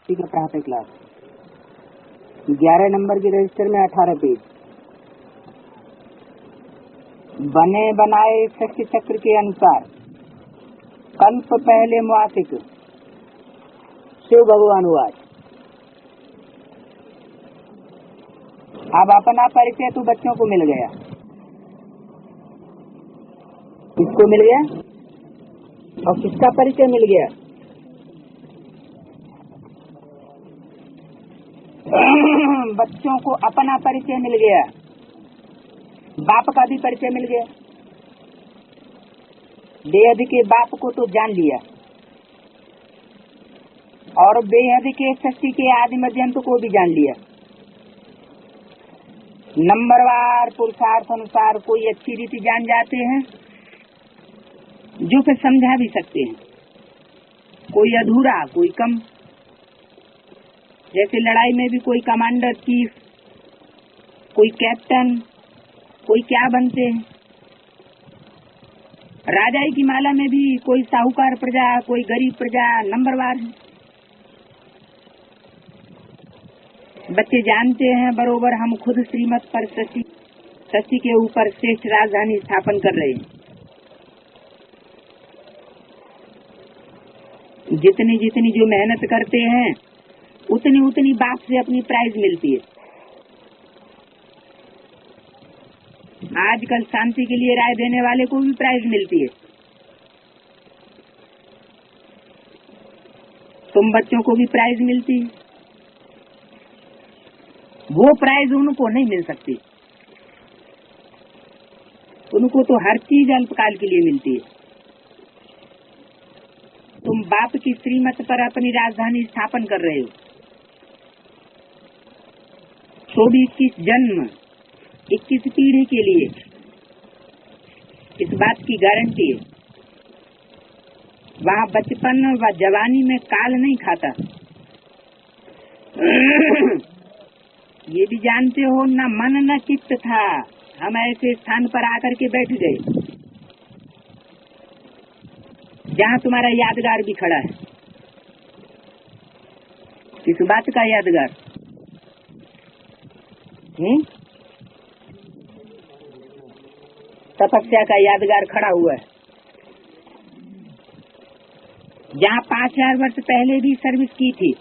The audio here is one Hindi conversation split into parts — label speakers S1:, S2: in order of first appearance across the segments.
S1: ठीक है, प्रातः क्लास 11 नंबर के रजिस्टर में 18 पेज। बने बनाए सृष्टि चक्र के अनुसार कल्प पहले मुआसिक शिव भगवान वाच। अब अपना परिचय तो बच्चों को मिल गया। किसको मिल गया और किसका परिचय मिल गया? बच्चों को अपना परिचय मिल गया, बाप का भी परिचय मिल गया। बेहद के बाप को तो जान लिया और बेहद के सृष्टि के आदि मध्यंत को भी जान लिया। नंबरवार पुरुषार्थ अनुसार कोई अच्छी रीति जान जाते हैं जो फिर समझा भी सकते हैं, कोई अधूरा कोई कम। जैसे लड़ाई में भी कोई कमांडर चीफ, कोई कैप्टन, कोई क्या बनते हैं। राजाई की माला में भी कोई साहूकार प्रजा, कोई गरीब प्रजा, नंबरवार है। बच्चे जानते हैं बरोबर हम खुद श्रीमत पर सृष्टि के ऊपर श्रेष्ठ राजधानी स्थापन कर रहे हैं। जितनी जितनी जो मेहनत करते हैं उतनी उतनी बाप से अपनी प्राइज मिलती है। आजकल शांति के लिए राय देने वाले को भी प्राइज मिलती है। तुम बच्चों को भी प्राइज मिलती है। वो प्राइज उनको नहीं मिल सकती, उनको तो हर चीज अल्पकाल के लिए मिलती है। तुम बाप की श्रीमत पर अपनी राजधानी स्थापन कर रहे हो। 24 जन्म 21 पीढ़ी के लिए इस बात की गारंटी है। वहाँ बचपन व जवानी में काल नहीं खाता। ये भी जानते हो न मन न चित्त था, हम ऐसे स्थान पर आकर के बैठ गए जहाँ तुम्हारा यादगार भी खड़ा है। किस बात का यादगार? तपस्या का यादगार खड़ा हुआ है। जहाँ 5000 वर्ष पहले भी सर्विस की थी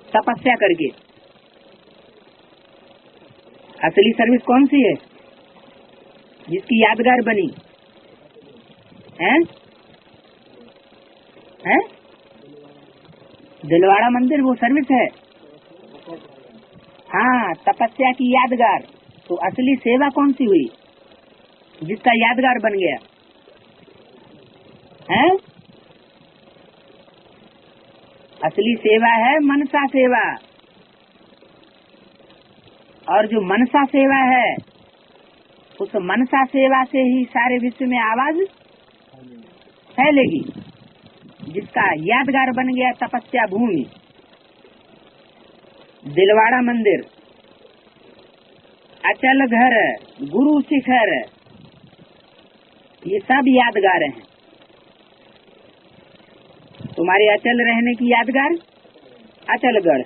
S1: तपस्या करके। असली सर्विस कौन सी है जिसकी यादगार बनी है? दिलवाड़ा मंदिर वो सर्विस है। हाँ, तपस्या की यादगार। तो असली सेवा कौन सी हुई जिसका यादगार बन गया है? असली सेवा है मनसा सेवा। और जो मनसा सेवा है उस मनसा सेवा से ही सारे विश्व में आवाज फैलेगी, जिसका यादगार बन गया तपस्या भूमि, दिलवाड़ा मंदिर, अचल घर, गुरु शिखर, ये सब यादगार हैं। तुम्हारे अचल रहने की यादगार अचलगढ़।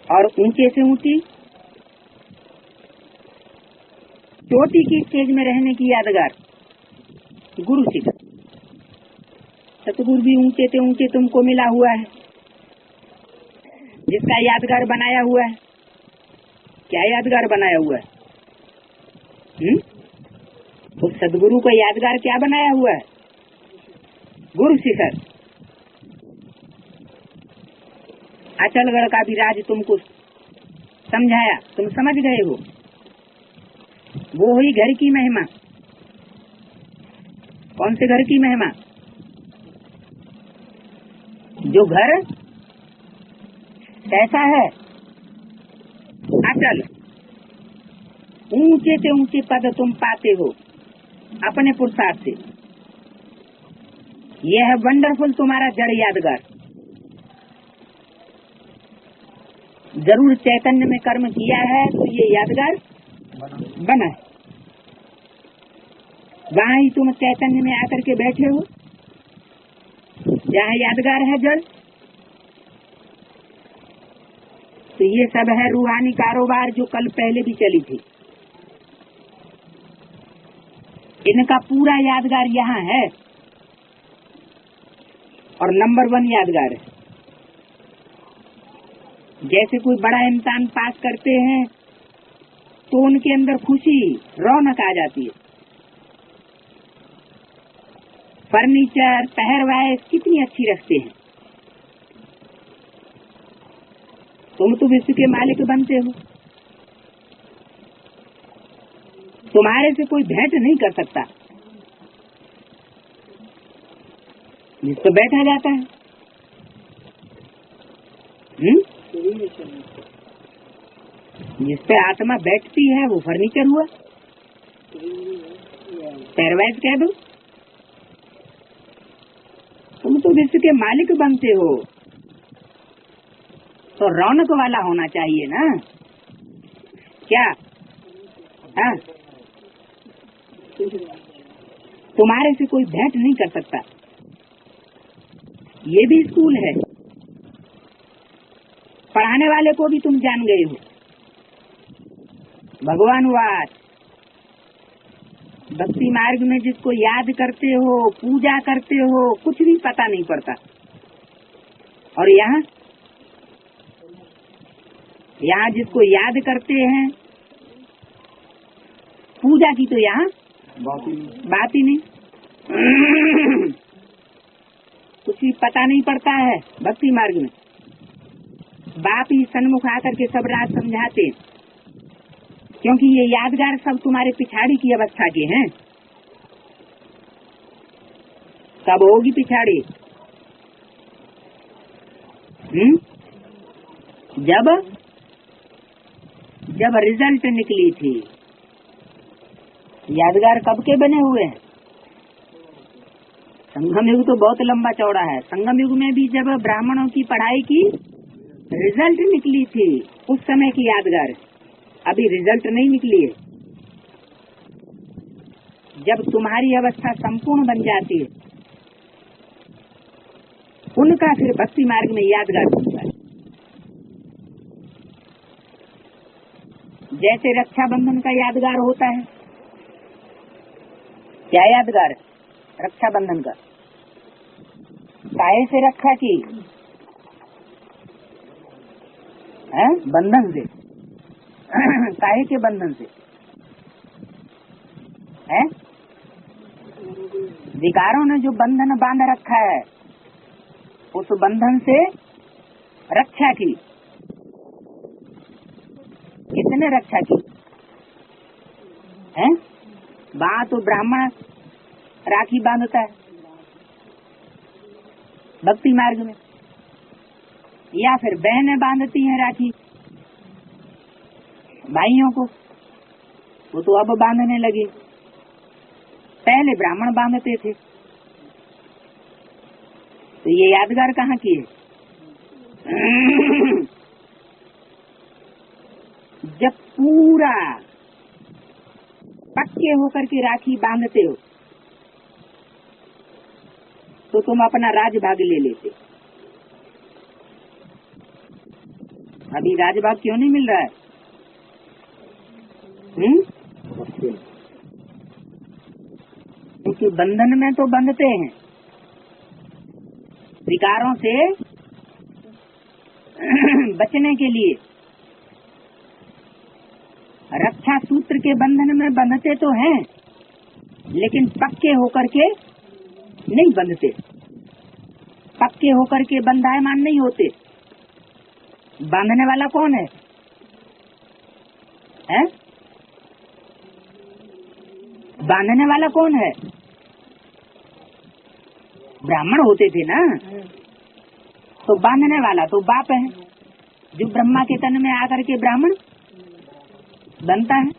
S1: और ऊंचे से ऊंची चोटी की स्टेज में रहने की यादगार गुरु शिखर। सतगुरु भी ऊंचे से ऊंचे तुमको मिला हुआ है, जिसका यादगार बनाया हुआ है। क्या यादगार बनाया हुआ है? उस सदगुरु का यादगार क्या बनाया हुआ है? गुरु शिखर। अचलगढ़ का भी राज तुमको समझाया, तुम समझ गए हो। वो हुई घर की महिमा। कौन से घर की महिमा? जो घर कैसा है? अचल। ऊंचे से ऊंचे पद तुम पाते हो अपने पुरुषार्थ से। यह है वंडरफुल तुम्हारा जड़ यादगार। जरूर चैतन्य में कर्म किया है तो ये यादगार बना है। वहाँ ही तुम चैतन्य में आकर के बैठे हो, जहाँ यादगार है जड़। तो ये सब है रूहानी कारोबार जो कल पहले भी चली थी। इनका पूरा यादगार यहाँ है और नंबर 1 यादगार है। जैसे कोई बड़ा इम्तिहान पास करते हैं तो उनके अंदर खुशी, रौनक आ जाती है। फर्नीचर, पहरवाइश कितनी अच्छी रखते हैं। तुम तो विश्व के मालिक बनते हो, तुम्हारे से कोई भेंट नहीं कर सकता। जिस तो बैठा जाता है, जिस पे आत्मा बैठती है वो फर्नीचर हुआ, पहरवाइश कह दो। तुम तो विश्व के मालिक बनते हो तो रौनक वाला होना चाहिए ना, क्या? हाँ, तुम्हारे से कोई भेंट नहीं कर सकता। ये भी स्कूल है। पढ़ाने वाले को भी तुम जान गए हो। भगवानवाद, भक्ति मार्ग में जिसको याद करते हो, पूजा करते हो, कुछ भी पता नहीं पड़ता। और यहाँ जिसको याद करते हैं, पूजा की तो यहाँ बात ही नहीं। कुछ भी पता नहीं पड़ता है भक्ति मार्ग में। बाप ही सन्मुख आकर के सब रात समझाते, क्योंकि ये यादगार सब तुम्हारे पिछाड़ी की अवस्था के हैं। कब होगी पिछाड़ी? जब रिजल्ट निकली थी। यादगार कब के बने हुए हैं? संगम युग तो बहुत लंबा चौड़ा है। संगम युग में भी जब ब्राह्मणों की पढ़ाई की रिजल्ट निकली थी, उस समय की यादगार। अभी रिजल्ट नहीं निकली है। जब तुम्हारी अवस्था संपूर्ण बन जाती है, उनका फिर भक्ति मार्ग में यादगार बनता है। जैसे रक्षाबंधन का यादगार होता है। क्या यादगार? रक्षाबंधन का काहे से रक्षा की है? बंधन से। काहे के बंधन से है? विकारों ने जो बंधन बांध रखा है, उस बंधन से रक्षा की। किसने रक्षा की है? वहाँ तो ब्राह्मण राखी बांधता है भक्ति मार्ग में, या फिर बहनें बांधती हैं राखी भाइयों को। वो तो अब बांधने लगे, पहले ब्राह्मण बांधते थे। तो ये यादगार कहाँ की है? जब पूरा पक्के होकर के राखी बांधते हो तो तुम अपना राजभाग ले लेते। अभी राजभाग क्यों नहीं मिल रहा है? क्योंकि बंधन में तो बंधते हैं, विकारों से बचने के लिए रक्षा सूत्र के बंधन में बंधते तो हैं, लेकिन पक्के होकर के नहीं बंधते। पक्के होकर के बंधायमान नहीं होते। बांधने वाला कौन है? बांधने वाला कौन है? ब्राह्मण होते थे ना, तो बांधने वाला तो बाप है, जो ब्रह्मा के तन में आकर के ब्राह्मण बनता है।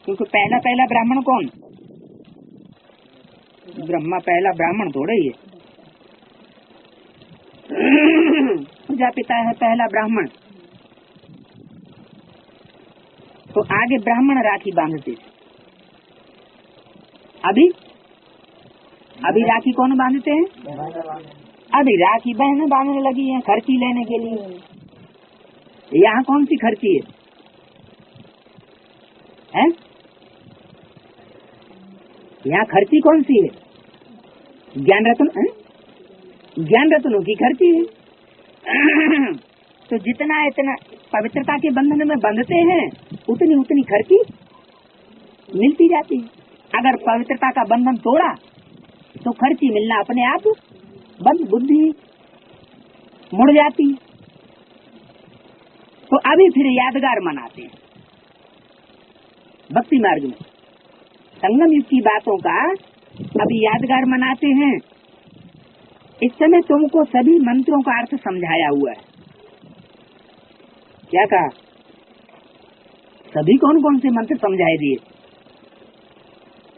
S1: क्योंकि पहला ब्राह्मण कौन? ब्रह्मा पहला ब्राह्मण थोड़ा ही है। प्रजापिता है पहला ब्राह्मण। तो आगे ब्राह्मण राखी बांधते थे। अभी राखी कौन बांधते हैं? अभी राखी बहनें बांधने लगी हैं खर्ची लेने के लिए। यहाँ कौन सी खर्ची है? यहाँ खर्ची कौन सी है? ज्ञान रत्न, ज्ञान रत्नों की खर्ची है। तो जितना इतना पवित्रता के बंधन में बंधते हैं उतनी उतनी खर्ची मिलती जाती है। अगर पवित्रता का बंधन तोड़ा तो खर्ची मिलना अपने आप बंद, बुद्धि मुड़ जाती। तो अभी फिर यादगार मनाते हैं भक्ति मार्ग में संगम युग की बातों का अभी यादगार मनाते हैं। इस समय तुमको सभी मंत्रों का अर्थ समझाया हुआ है। क्या कहा? सभी कौन कौन से मंत्र समझाए दिए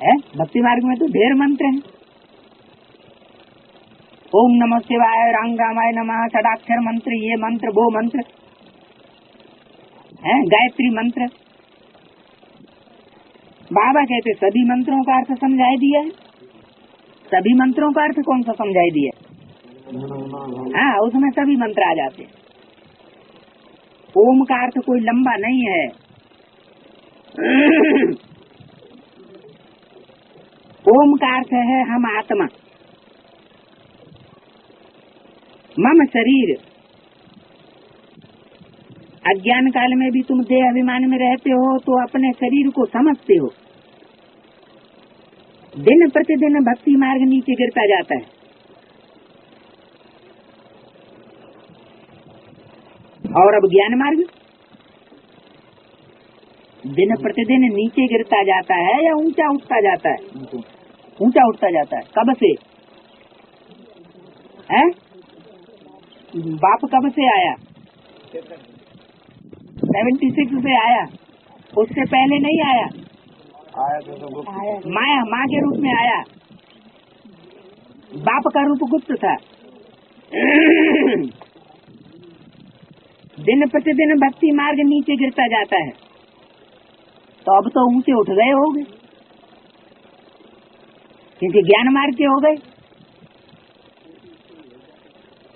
S1: है? भक्ति मार्ग में तो ढेर मंत्र हैं। ओम नमः शिवाय, राम रामाय नमः, षडाक्षर मंत्र, ये मंत्र वो मंत्र है, गायत्री मंत्र। बाबा कहते सभी मंत्रों का अर्थ समझाई दिया है। सभी मंत्रों का अर्थ कौन सा समझाई दिया? हाँ, उसमें सभी मंत्र आ जाते। ओम का अर्थ कोई लंबा नहीं है। ओम का अर्थ है हम आत्मा, मम शरीर। अज्ञान काल में भी तुम देह अभिमान में रहते हो तो अपने शरीर को समझते हो। दिन प्रतिदिन भक्ति मार्ग नीचे गिरता जाता है। और अब ज्ञान मार्ग दिन प्रतिदिन नीचे गिरता जाता है या ऊंचा उठता जाता है? ऊंचा उठता जाता है। कब से है? बाप कब से आया? 76 से आया। उससे पहले नहीं आया। माया माँ के रूप में आया। बाप का रूप गुप्त था। दिन प्रतिदिन भक्ति मार्ग नीचे गिरता जाता है। तो अब तो ऊंचे उठ गए होगे क्योंकि ज्ञान मार्ग के हो गए।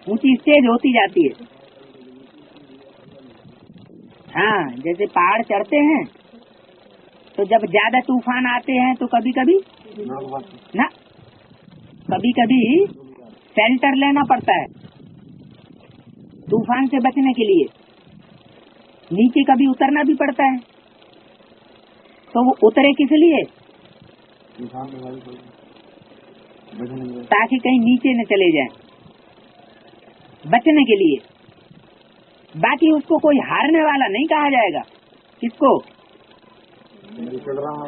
S1: ऊंची स्टेज होती जाती है। हाँ, जैसे पहाड़ चढ़ते हैं तो जब ज्यादा तूफान आते हैं तो कभी कभी शेल्टर लेना पड़ता है तूफान से बचने के लिए। नीचे कभी उतरना भी पड़ता है। तो वो उतरे किस लिए? ताकि कहीं नीचे न चले जाए, बचने के लिए। बाकी उसको कोई हारने वाला नहीं कहा जाएगा। किसको?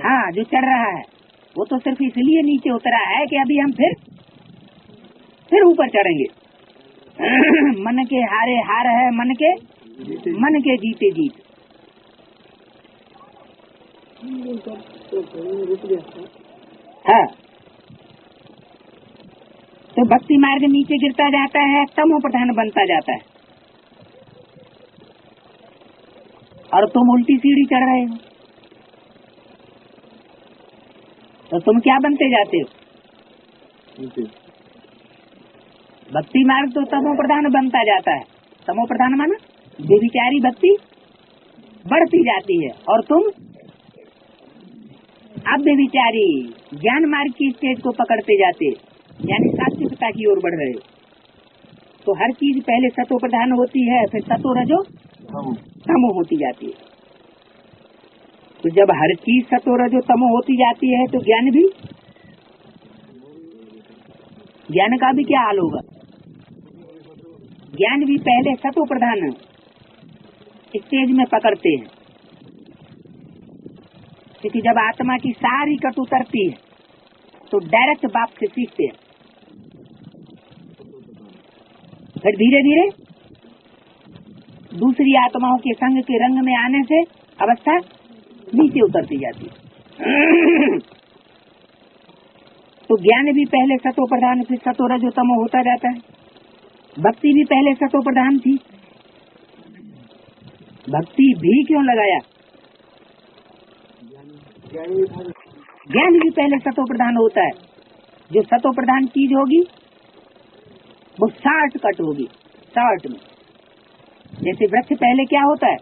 S1: हाँ, जो चढ़ रहा है वो तो सिर्फ इसलिए नीचे उतरा है कि अभी हम फिर ऊपर चढ़ेंगे। मन के हारे हार है, मन के जीते जीत। हाँ, तो भक्ति मार्ग नीचे गिरता जाता है, तमो प्रधान बनता जाता है। और तुम उल्टी सीढ़ी चढ़ रहे हो तो तुम क्या बनते जाते हो? भक्ति मार्ग तो तमो प्रधान बनता जाता है। तमो प्रधान माना व्यभिचारी भक्ति बढ़ती जाती है और तुम अब व्यभिचारी ज्ञान मार्ग की स्टेज को पकड़ते जाते, यानी सात्विकता की ओर बढ़ रहे हो। तो हर चीज पहले सतो प्रधान होती है, फिर सतो रजो तमो होती जाती है। तो जब हर चीज सतो रजो तमो होती जाती है तो ज्ञान का भी क्या हाल होगा? ज्ञान भी पहले सतो प्रधान स्टेज में पकड़ते हैं, क्योंकि जब आत्मा की सारी कट उतरती है तो डायरेक्ट बाप से सीखते हैं। फिर धीरे धीरे दूसरी आत्माओं के संग के रंग में आने से अवस्था नीचे उतरती जाती है। तो ज्ञान भी पहले सतो प्रधान फिर सतो रजो तमो होता जाता है। भक्ति भी पहले सतो प्रधान थी। भक्ति भी क्यों लगाया? ज्ञान भी पहले सतो प्रधान होता है। जो सतो प्रधान चीज होगी वो शॉर्टकट होगी, शॉर्ट में। जैसे वृक्ष पहले क्या होता है,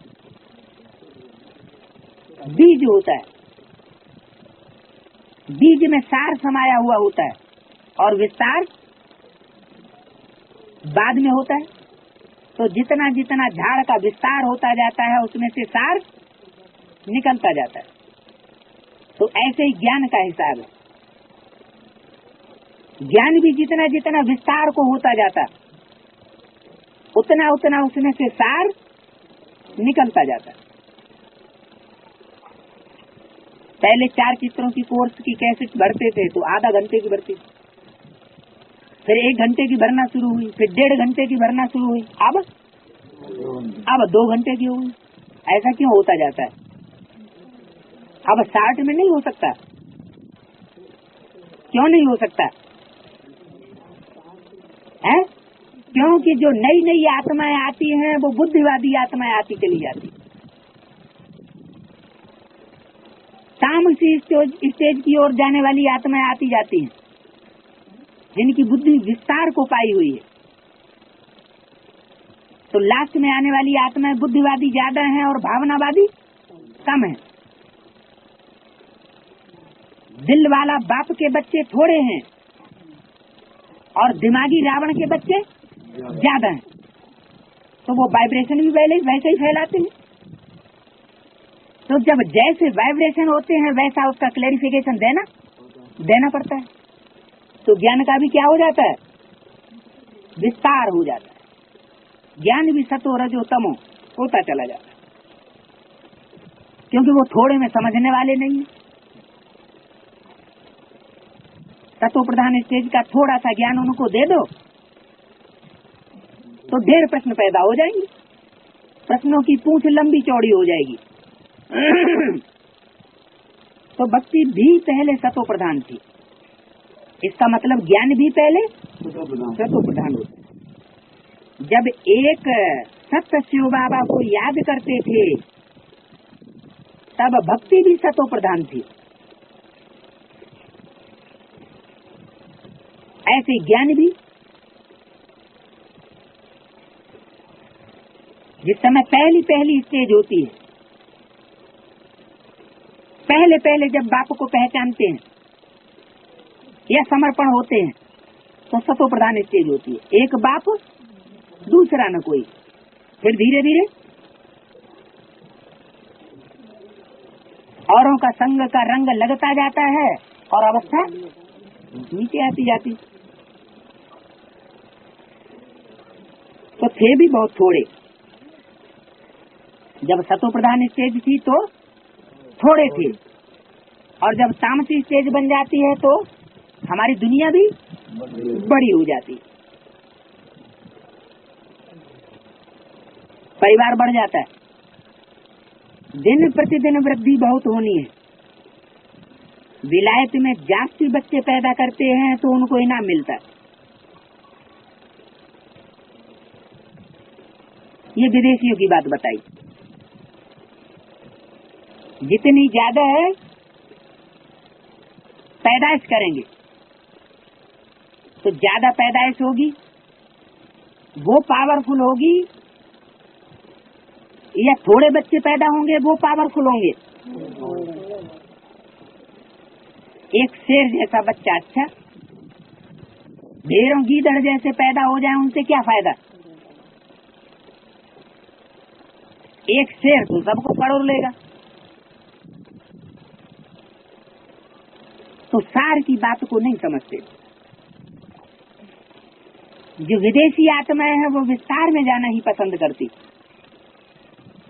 S1: बीज होता है, बीज में सार समाया हुआ होता है और विस्तार बाद में होता है। तो जितना जितना झाड़ का विस्तार होता जाता है उसमें से सार निकलता जाता है। तो ऐसे ही ज्ञान का हिसाब है। ज्ञान भी जितना जितना विस्तार को होता जाता उतना उतना उसमें से सार निकलता जाता। पहले 4 चित्रों की कोर्स की कैसेट भरते थे तो आधा घंटे की भरती, फिर 1 घंटे की भरना शुरू हुई, फिर 1.5 घंटे की भरना शुरू हुई, अब 2 घंटे की हुई। ऐसा क्यों होता जाता है? अब 60 में नहीं हो सकता। क्यों नहीं हो सकता है? क्योंकि जो नई नई आत्माएं आती हैं वो बुद्धिवादी आत्माएं आती चली जाती। तामसी स्टेज की ओर जाने वाली आत्माएं आती जाती हैं जिनकी बुद्धि विस्तार को पाई हुई है। तो लास्ट में आने वाली आत्माएं बुद्धिवादी ज्यादा हैं और भावनावादी कम है। दिल वाला बाप के बच्चे थोड़े हैं और दिमागी रावण के बच्चे ज्यादा हैं। तो वो वाइब्रेशन भी वैसे ही फैलाते हैं। तो जब जैसे वाइब्रेशन होते हैं वैसा उसका क्लैरिफिकेशन देना पड़ता है। तो ज्ञान का भी क्या हो जाता है, विस्तार हो जाता है। ज्ञान भी सतो रजो तमो होता चला जाता है, क्योंकि वो थोड़े में समझने वाले नहीं है। सतो प्रधान स्टेज का थोड़ा सा ज्ञान उनको दे दो तो ढेर प्रश्न पैदा हो जाएंगे, प्रश्नों की पूंछ लंबी चौड़ी हो जाएगी। तो भक्ति भी पहले सतो प्रधान थी। इसका मतलब ज्ञान भी पहले सतो प्रधान होता। जब एक सत्य शिव बाबा को याद करते थे तब भक्ति भी सतो प्रधान थी। ऐसे ज्ञान भी जिस समय पहली स्टेज होती है, पहले जब बाप को पहचानते हैं या समर्पण होते हैं तो सतो प्रधान स्टेज होती है। एक बाप दूसरा न कोई। फिर धीरे धीरे औरों का संग का रंग लगता जाता है और अवस्था नीचे आती जाती। तो थे भी बहुत थोड़े। जब सतो प्रधान स्टेज थी तो थोड़े थे, और जब तामसी स्टेज बन जाती है तो हमारी दुनिया भी बड़ी हो जाती, परिवार बढ़ जाता है, दिन प्रतिदिन वृद्धि बहुत होनी है। विलायत में जाति बच्चे पैदा करते हैं तो उनको इनाम मिलता है। ये विदेशियों की बात बताई। जितनी ज्यादा है पैदाइश करेंगे तो ज्यादा पैदाइश होगी, वो पावरफुल होगी, या थोड़े बच्चे पैदा होंगे वो पावरफुल होंगे। एक शेर जैसा बच्चा अच्छा, ढेरों गीदड़ जैसे पैदा हो जाए उनसे क्या फायदा। एक शेर तो सबको पड़ोर लेगा। तो सार की बात को नहीं समझते। जो विदेशी आत्माएं हैं वो विस्तार में जाना ही पसंद करती,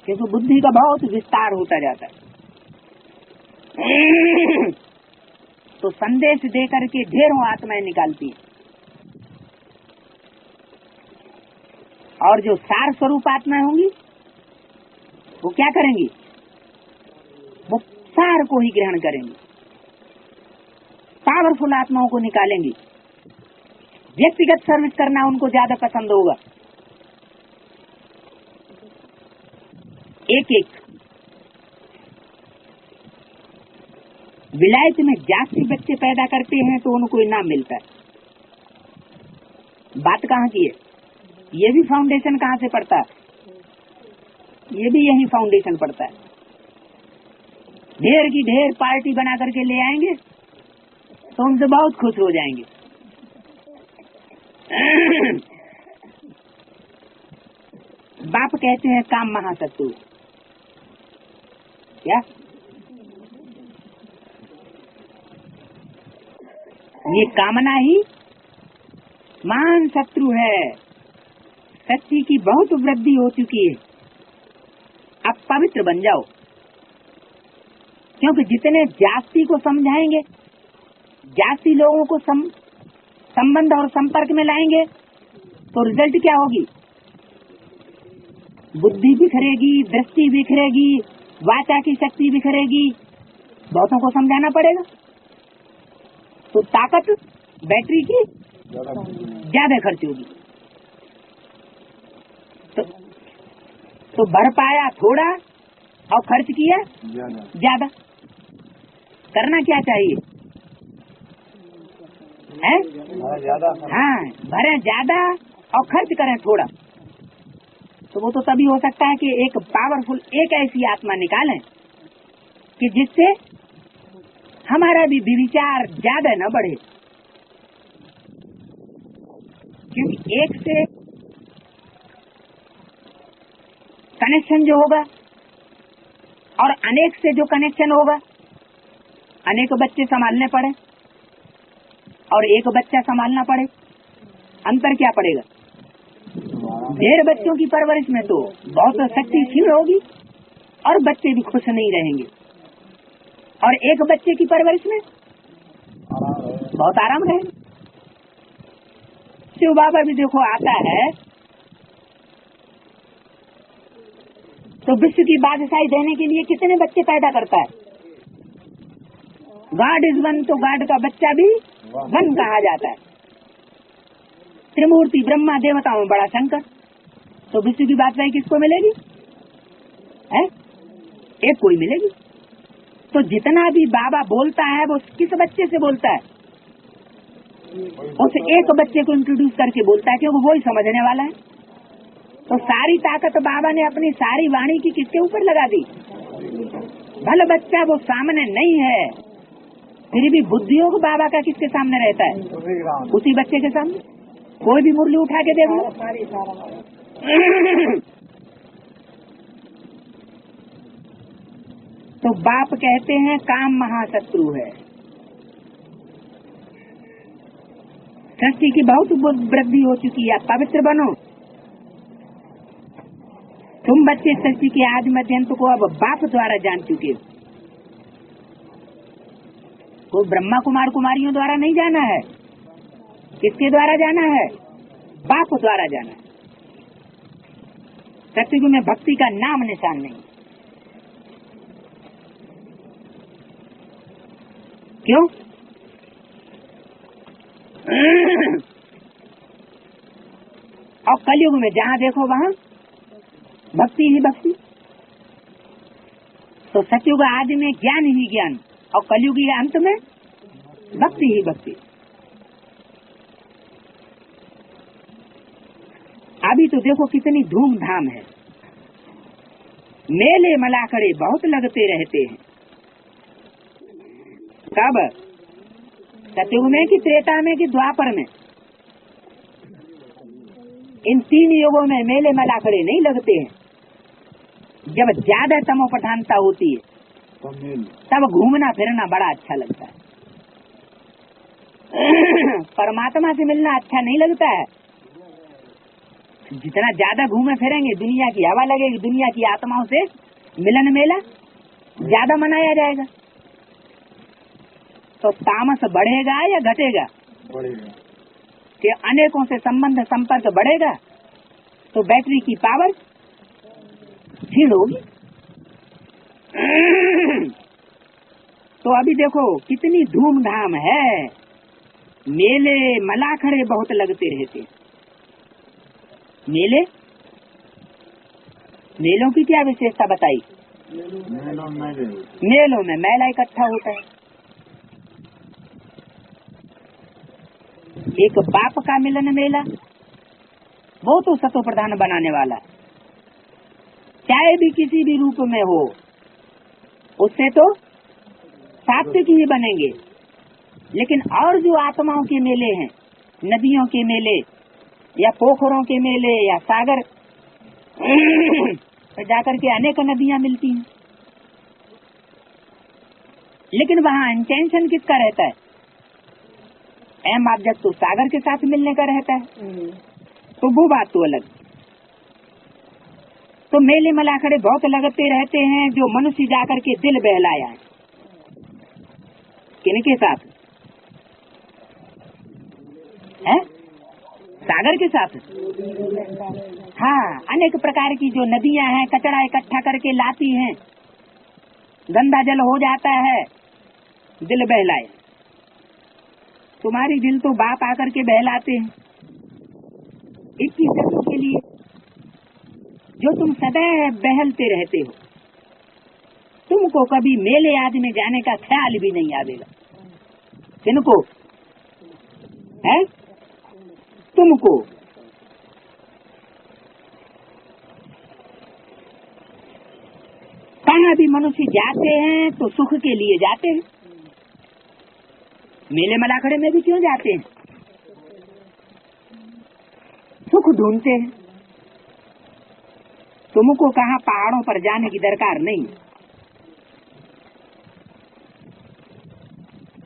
S1: क्योंकि बुद्धि का बहुत विस्तार होता जाता है। तो संदेश दे करके ढेरों आत्माएं निकालती हैं। और जो सार स्वरूप आत्माएं होंगी वो क्या करेंगी, वो सार को ही ग्रहण करेंगी, पावरफुल आत्माओं को निकालेंगी। व्यक्तिगत सर्विस करना उनको ज्यादा पसंद होगा। एक एक विलायत में जाति बच्चे पैदा करते हैं तो उनको इनाम मिलता है। बात कहाँ की है? ये भी फाउंडेशन कहाँ से पड़ता है? ये भी यही फाउंडेशन पड़ता है। ढेर की ढेर पार्टी बना करके ले आएंगे तो उनसे बहुत खुश हो जाएंगे। बाप कहते हैं काम महाशत्रु। क्या ये कामना ही महान शत्रु है। शक्ति की बहुत वृद्धि हो चुकी है। अब पवित्र बन जाओ, क्योंकि जितने जाति को समझाएंगे, जाति लोगों को संबंध और संपर्क में लाएंगे तो रिजल्ट क्या होगी? बुद्धि बिखरेगी, दृष्टि बिखरेगी, वाचा की शक्ति बिखरेगी। बहुतों को समझाना पड़ेगा तो ताकत बैटरी की ज्यादा खर्च होगी। तो भर पाया थोड़ा और खर्च किया ज्यादा। करना क्या चाहिए? है हाँ, भरे ज्यादा और खर्च करें थोड़ा। तो वो तो तभी हो सकता है कि एक पावरफुल एक ऐसी आत्मा निकालें कि जिससे हमारा भी विचार ज्यादा न बढ़े। क्योंकि एक से कनेक्शन जो होगा और अनेक से जो कनेक्शन होगा, अनेक बच्चे संभालने पड़े और एक बच्चा संभालना पड़े, अंतर क्या पड़ेगा? ढेर बच्चों की परवरिश में तो बहुत शक्ति क्षीण होगी और बच्चे भी खुश नहीं रहेंगे, और एक बच्चे की परवरिश में बहुत आराम रहेगा। शिव बाबा भी देखो आता है तो विश्व की बादशाही देने के लिए कितने बच्चे पैदा करता है। गॉड इज वन, तो गॉड का बच्चा भी वन कहा जाता है। त्रिमूर्ति ब्रह्मा देवताओं में बड़ा शंकर, तो विश्व की बादशाही किसको मिलेगी? है एक कोई मिलेगी। तो जितना भी बाबा बोलता है वो किस बच्चे से बोलता है? उस एक बच्चे को इंट्रोड्यूस करके बोलता है, क्योंकि वो ही समझने वाला है। तो सारी ताकत बाबा ने अपनी सारी वाणी की किसके ऊपर लगा दी? भले बच्चा वो सामने नहीं है, फिर भी बुद्धियोग बाबा का किसके सामने रहता है? उसी बच्चे के सामने। कोई भी मुरली उठा के देख लो। तो बाप कहते हैं काम महाशत्रु है। सृष्टि की बहुत वृद्धि हो चुकी है, पवित्र बनो। तुम बच्चे सृष्टि के आदि मध्य अंत को अब बाप द्वारा जान चुके हो। वो ब्रह्मा कुमार कुमारियों द्वारा नहीं जाना है। किसके द्वारा जाना है? बाप द्वारा जाना है। सत्युग में भक्ति का नाम निशान नहीं। क्यों? और कलयुग में जहाँ देखो वहाँ भक्ति ही भक्ति। तो सत्युग आदि में ज्ञान ही ज्ञान और कलयुगी अंत में भक्ति ही भक्ति। अभी तो देखो कितनी धूमधाम है, मेले मलाकड़े बहुत लगते रहते हैं। कब? सतयुग में कि त्रेता में कि द्वापर में? इन तीन युगों में मेले मलाकड़े नहीं लगते हैं। जब ज्यादा तमो प्रधानता होती है तब घूमना फिरना बड़ा अच्छा लगता है। परमात्मा से मिलना अच्छा नहीं लगता है। जितना ज्यादा घूमे फिरेंगे दुनिया की हवा लगेगी, दुनिया की आत्माओं से मिलन मेला ज्यादा मनाया जाएगा। तो तामस बढ़ेगा या घटेगा? बढ़ेगा। कि अनेकों से संबंध संपर्क बढ़ेगा तो बैटरी की पावर क्षीण होगी। तो अभी देखो कितनी धूमधाम है, मेले मलाखड़े बहुत लगते रहते। मेलों की क्या विशेषता बताई? मेलों में मैला इकट्ठा होता है, एक बाप का मिलन मेला, वो तो सतो प्रधान बनाने वाला है, चाहे भी किसी भी रूप में हो, उससे तो सात्विक ही बनेंगे। लेकिन और जो आत्माओं के मेले हैं, नदियों के मेले या पोखरों के मेले या सागर तो जाकर के अनेक नदियां मिलती हैं, लेकिन वहाँ इंटेंशन किसका रहता है? एम ऑब्जेक्ट तो सागर के साथ मिलने का रहता है, तो वो बात तो अलग। तो मेले मलाखड़े बहुत लगते रहते हैं, जो मनुष्य जाकर के दिल बहलाया है। किनके साथ है? सागर के साथ। हाँ, अनेक प्रकार की जो नदियां हैं, कचरा इकट्ठा करके लाती हैं, गंदा जल हो जाता है, दिल बहलाए। तुम्हारी दिल तो बाप आकर के बहलाते हैं 21 जन्मों के लिए, जो तुम सदैव बहलते रहते हो। तुमको कभी मेले आदि में जाने का ख्याल भी नहीं आवेगा। किनको है? तुमको। कहाँ भी मनुष्य जाते हैं तो सुख के लिए जाते हैं। मेले मलाखड़े में भी क्यों जाते हैं? सुख ढूंढते हैं। तुमको कहाँ पहाड़ों पर जाने की दरकार नहीं,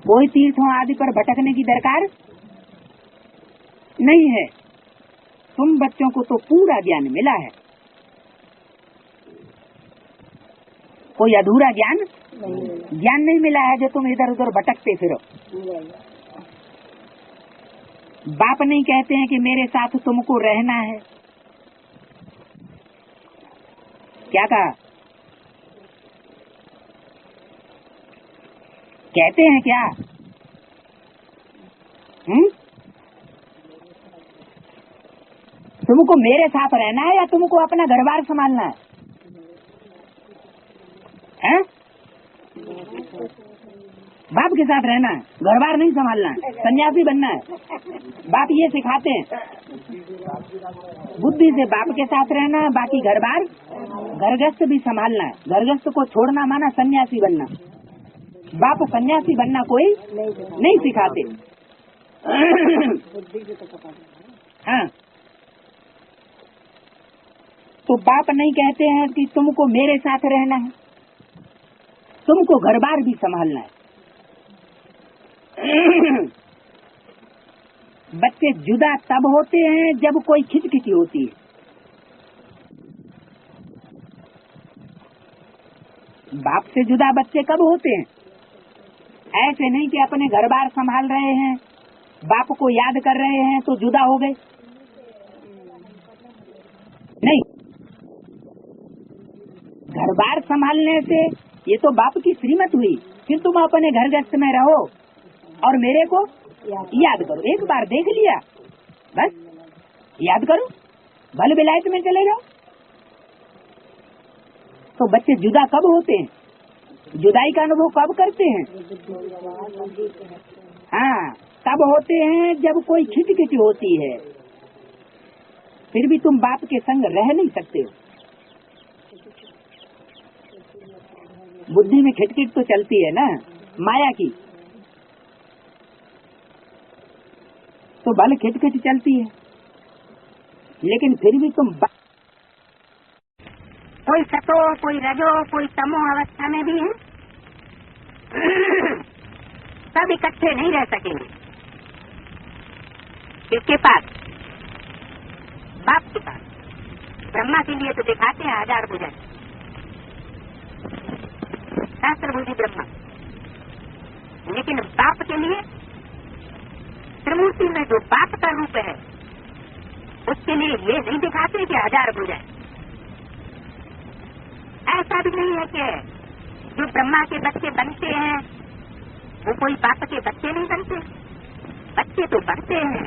S1: कोई तीर्थों आदि पर भटकने की दरकार नहीं है। तुम बच्चों को तो पूरा ज्ञान मिला है, कोई अधूरा ज्ञान नहीं मिला है जो तुम इधर उधर भटकते फिरो। बाप नहीं कहते हैं कि मेरे साथ तुमको रहना है। क्या कहा? कहते हैं क्या? तुमको मेरे साथ रहना है या तुमको अपना घर बार संभालना है? हैं? बाप के साथ रहना है, घर बार नहीं संभालना है, सन्यासी बनना है। बाप ये सिखाते हैं, बुद्धि से बाप के साथ रहना है, बाकी घर बार घरगस्त भी संभालना है। घरगस्त को छोड़ना माना सन्यासी बनना। बाप सन्यासी बनना कोई नहीं सिखाते। हाँ, तो बाप नहीं कहते हैं कि तुमको मेरे साथ रहना है, तुमको घर बार भी संभालना है। बच्चे जुदा तब होते हैं जब कोई खिचखिची होती है। बाप से जुदा बच्चे कब होते हैं? ऐसे नहीं कि अपने घर बार संभाल रहे हैं, बाप को याद कर रहे हैं तो जुदा हो गए। नहीं, घर बार संभालने से ये तो बाप की श्रीमत हुई। फिर तुम अपने घर गृहस्थ में रहो और मेरे को याद करो। एक बार देख लिया बस, याद करो, भले विलायत में चले जाओ। तो बच्चे जुदा कब होते हैं? जुदाई का अनुभव कब करते हैं? हाँ, तब होते हैं जब कोई खिचखिच होती है। फिर भी तुम बाप के संग रह नहीं सकते हो। बुद्धि में खिटखिट तो चलती है ना, माया की, तो भले खिटखिट चलती है, लेकिन फिर भी तुम कोई सतो, कोई रजो, कोई तमो अवस्था में भी है, सब इकट्ठे नहीं रह सकेंगे। किसके पास? बाप के पास। ब्रह्मा के लिए तो दिखाते हैं 1000 भुजा, सहस्त्रभुजी ब्रह्मा, लेकिन बाप के लिए त्रिमूर्ति में जो बाप का रूप है उसके लिए ये नहीं दिखाते कि 1000 भुजाएं। ऐसा भी नहीं है कि जो ब्रह्मा के बच्चे बनते हैं वो कोई बाप के बच्चे नहीं बनते। बच्चे तो बनते हैं,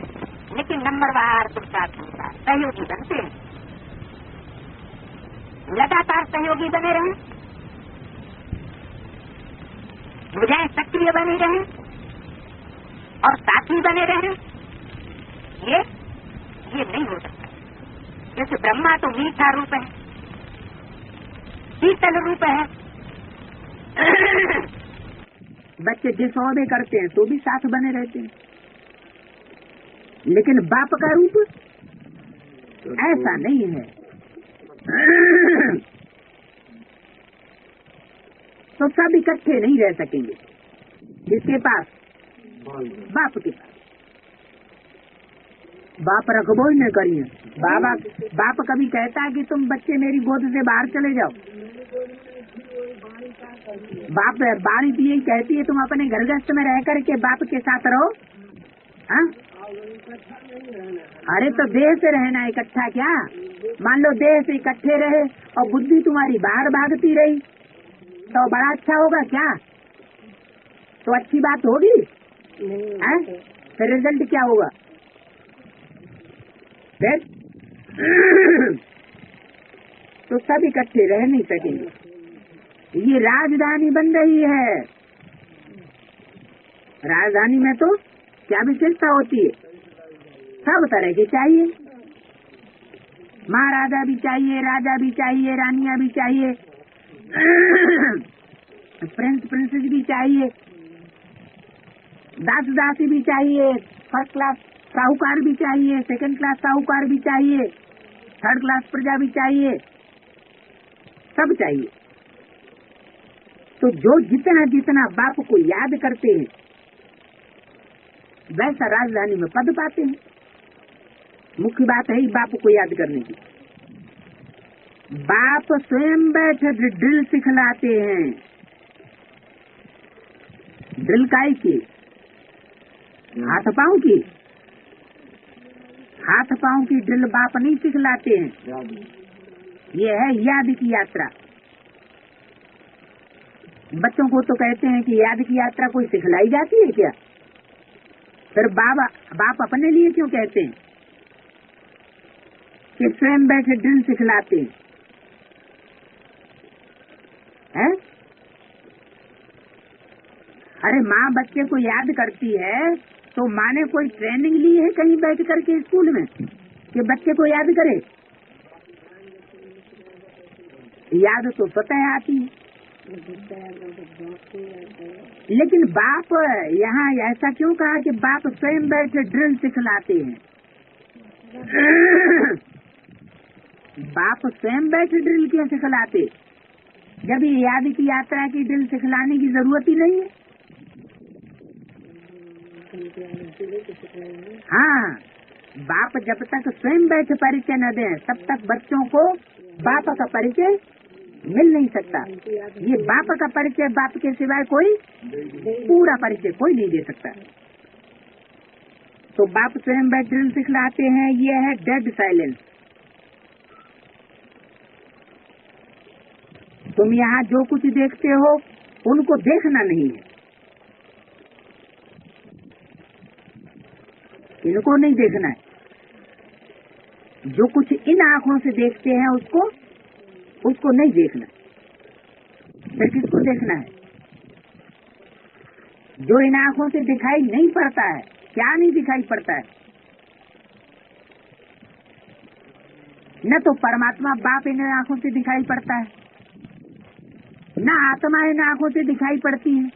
S1: लेकिन नंबरवार पुरुषार्थ सहयोगी बनते हैं। लगातार सहयोगी बने रहें, भुजाएं सक्रिय बनी रहें और साथी बने रहें, ये नहीं हो सकता। जैसे ब्रह्मा तो मीठा रूप है, शीतल रूप है। बच्चे डिसऑर्डर करते हैं तो भी साथ बने रहते हैं, लेकिन बाप का रूप ऐसा नहीं है। तो सब इकट्ठे नहीं रह सकेंगे। किसके पास? बाप के पास। बाप रखबो ही न करिए। बाप कभी कहता है कि तुम बच्चे मेरी गोद से बाहर चले जाओ? बाप बाणी भी यही कहती है तुम अपने घर गृहस्थ में रह करके बाप के साथ रहो। हाँ? अरे तो देह से रहना इकट्ठा क्या? मान लो देह से इकट्ठे रहे और बुद्धि तुम्हारी बाहर भागती रही तो बड़ा अच्छा होगा क्या? तो अच्छी बात होगी? फिर रिजल्ट क्या होगा? तो सब इकट्ठे रह नहीं सकेंगे। ये राजधानी बन रही है। राजधानी में तो क्या विशेषता होती है? सब तरह की चाहिए। महाराजा भी चाहिए, राजा भी चाहिए, रानियां भी चाहिए, प्रिंस प्रिंसेस भी चाहिए, दास दासी भी चाहिए, फर्स्ट क्लास साहूकार भी चाहिए, सेकंड क्लास साहूकार भी चाहिए, थर्ड क्लास प्रजा भी चाहिए, सब चाहिए। तो जो जितना जितना बाप को याद करते हैं वैसा राजधानी में पद पाते हैं। मुख्य बात है बाप को याद करने की। बाप स्वयं बैठे ड्रिल सिखलाते हैं। ड्रिल काई की? हाथ पांव की। हाथ पांव की ड्रिल बाप नहीं सिखलाते हैं। ये है याद की यात्रा। बच्चों को तो कहते हैं कि याद की यात्रा कोई सिखलाई जाती है क्या? फिर बाप अपने लिए क्यों कहते हैं कि स्वयं बैठे ड्रिल सिखलाते हैं? अरे माँ बच्चे को याद करती है तो माँ ने कोई ट्रेनिंग ली है कहीं बैठ करके स्कूल में कि बच्चे को याद करे? याद तो स्वतः आती है। लेकिन बाप यहाँ ऐसा क्यों कहा कि बाप स्वयं बैठे ड्रिल सिखलाते हैं? बाप स्वयं बैठे ड्रिल क्यों सिखलाते जब ये याद की यात्रा की ड्रिल सिखलाने की जरूरत ही नहीं है? हाँ, बाप जब तक स्वयं बैठे परिचय न दें तब तक बच्चों को बाप का परिचय मिल नहीं सकता। ये बाप का परिचय बाप के सिवाय कोई पूरा परिचय कोई नहीं दे सकता। तो बाप स्वयं बैठ ड्रिल सिखलाते हैं। ये है डेड साइलेंस। तुम यहाँ जो कुछ देखते हो उनको देखना नहीं है, इनको नहीं देखना है। जो कुछ इन आँखों से देखते हैं उसको नहीं देखना। फिर किसको देखना है? जो इन आँखों से दिखाई नहीं पड़ता है। क्या नहीं दिखाई पड़ता है? न तो परमात्मा बाप इन आँखों से दिखाई पड़ता है, न आत्मा इन आँखों से दिखाई पड़ती है।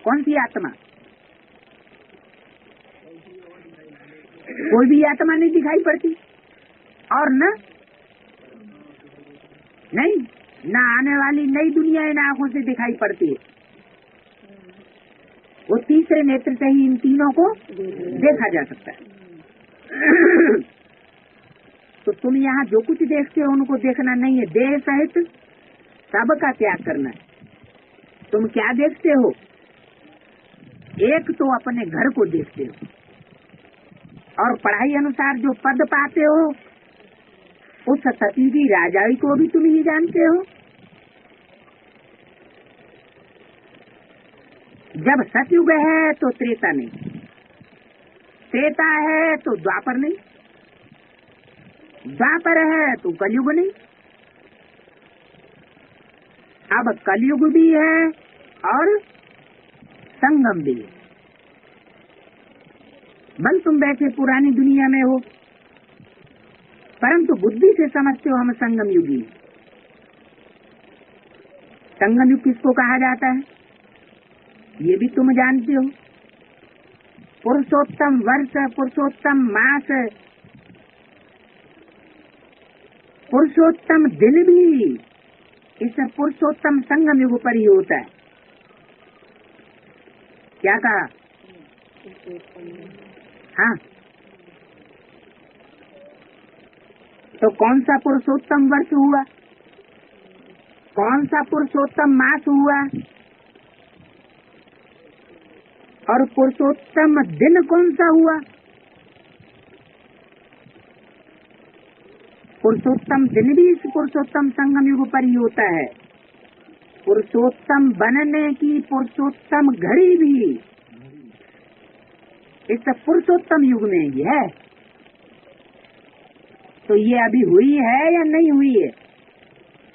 S1: कौन सी आत्मा? कोई भी आत्मा नहीं दिखाई पड़ती। और न आने वाली नई दुनिया इन आँखों से दिखाई पड़ती है। वो तीसरे नेत्र से ही इन तीनों को देखा जा सकता है। तो तुम यहाँ जो कुछ देखते हो उनको देखना नहीं है। देह सहित सबका त्याग करना है। तुम क्या देखते हो? एक तो अपने घर को देखते हो और पढ़ाई अनुसार जो पद पाते हो उस सती की राजाई को भी तुम ही जानते हो। जब सतयुग है तो त्रेता नहीं, त्रेता है तो द्वापर नहीं, द्वापर है तो कलयुग नहीं। अब कलयुग भी है और संगम भी है। भले तुम वैसे पुरानी दुनिया में हो, परंतु बुद्धि से समझते हो हम संगम युगी। संगम युग किसको कहा जाता है ये भी तुम जानते हो। पुरुषोत्तम वर्ष, पुरुषोत्तम मास, पुरुषोत्तम दिन भी इस पुरुषोत्तम संगम युग पर ही होता है। क्या कहा? हाँ, तो कौन सा पुरुषोत्तम वर्ष हुआ, कौन सा पुरुषोत्तम मास हुआ, और पुरुषोत्तम दिन कौन सा हुआ? पुरुषोत्तम दिन भी इस पुरुषोत्तम संगम युग पर ही होता है। पुरुषोत्तम बनने की पुरुषोत्तम घड़ी भी इस पुरुषोत्तम युग में ही है। तो ये अभी हुई है या नहीं हुई है,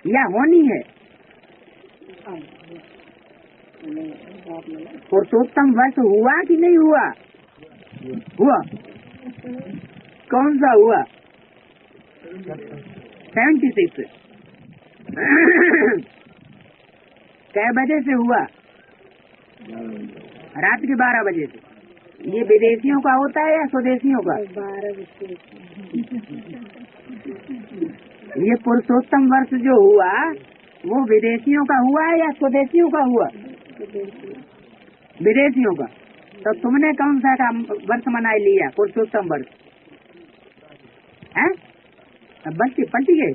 S1: या होनी है? पुरुषोत्तम वर्ष हुआ कि नहीं हुआ? हुआ। कौन सा हुआ? 76। कै बजे से हुआ? रात के 12 बजे से। ये विदेशियों का होता है या स्वदेशियों का? 12 बजे। ये पुरुषोत्तम वर्ष जो हुआ वो विदेशियों का हुआ है या स्वदेशियों का हुआ? विदेशियों का। तो तुमने कौन सा का वर्ष मना लिया? पुरुषोत्तम वर्ष है? बच्चे पलटी गए,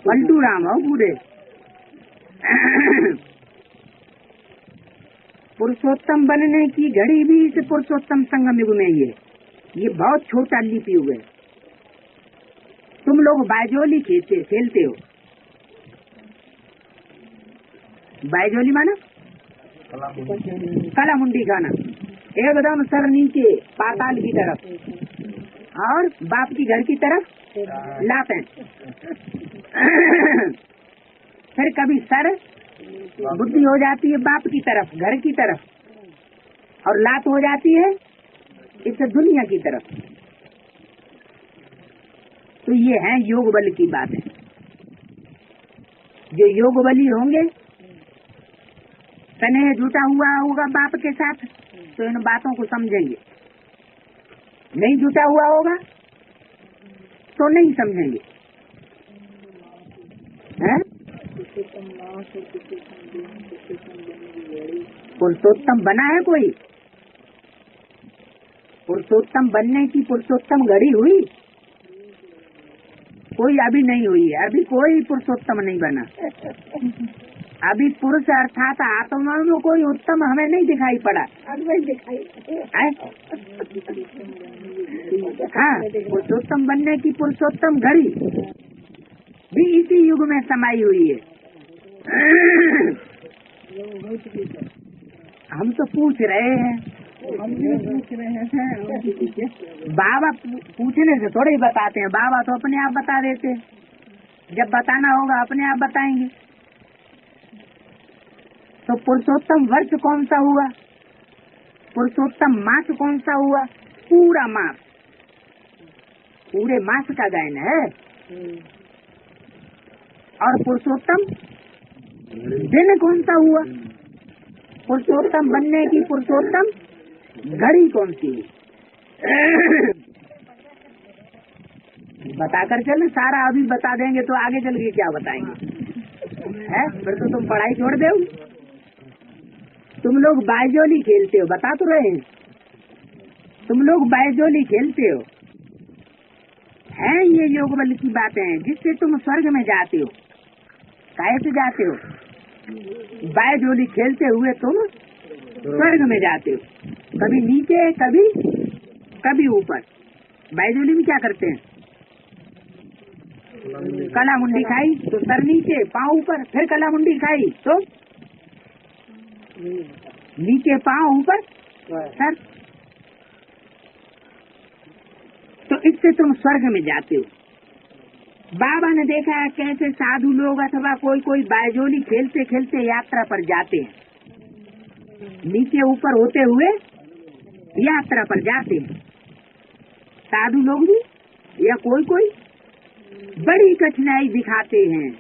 S1: पलटू राम हो पूरे। पुरुषोत्तम बनने की घड़ी भी इस पुरुषोत्तम संगम युग में ही है। ये बहुत छोटा लिपि युग है। तुम लोग बायजोली खेलते हो। बायजोली माना कला मुंडी खाना, एकदम सर नीचे पाताल की तरफ और बाप की घर की तरफ लाते। फिर कभी सर बुद्धि हो जाती है बाप की तरफ, घर की तरफ, और लात हो जाती है इस दुनिया की तरफ। तो ये है योग बल की बात है। जो योग बली होंगे, स्नेह जुटा हुआ होगा बाप के साथ, तो इन बातों को समझेंगे। नहीं जुटा हुआ होगा तो नहीं समझेंगे। हैं? पुरुषोत्तम बना है कोई? पुरुषोत्तम बनने की पुरुषोत्तम घड़ी हुई? कोई अभी नहीं हुई है। अभी कोई पुरुषोत्तम नहीं बना। अभी पुरुष अर्थात आत्मा में कोई उत्तम हमें नहीं दिखाई पड़ा। हाँ, पुरुषोत्तम बनने की पुरुषोत्तम घड़ी भी इसी युग में समाई हुई है। हम तो पूछ रहे हैं, बाबा पूछने से थोड़े ही बताते हैं। बाबा तो अपने आप बता देते हैं। जब बताना होगा अपने आप बताएंगे। तो पुरुषोत्तम वर्ष कौन सा हुआ? पुरुषोत्तम मास कौन सा हुआ? पूरा मास, पूरे मास का गायन है। और पुरुषोत्तम दिन कौन सा हुआ? पुरुषोत्तम बनने की पुरुषोत्तम घड़ी कौन सी? बताकर चल, सारा अभी बता देंगे तो आगे चल के क्या बताएंगे? है फिर तो तुम पढ़ाई छोड़ दो। तुम लोग बायजोली खेलते हो, बता तो रहे हैं। तुम लोग बायजोली खेलते हो, है ये योग बल की बातें हैं जिससे तुम स्वर्ग में जाते हो। कैसे जाते हो? बायजोली खेलते हुए तुम स्वर्ग में जाते हो। कभी नीचे, कभी ऊपर। बायजोली में क्या करते हैं? कला मुंडी खाई तो सर नीचे, पाँव ऊपर, फिर कला मुंडी खाई तो नीचे, पाँव ऊपर, सर। तो इससे तुम स्वर्ग में जाते हो। बाबा ने देखा है कैसे साधु लोग अथवा कोई बायजोली खेलते खेलते यात्रा पर जाते हैं, नीचे ऊपर होते हुए यात्रा पर जाते हैं, साधु लोग भी या कोई बड़ी कठिनाई दिखाते हैं,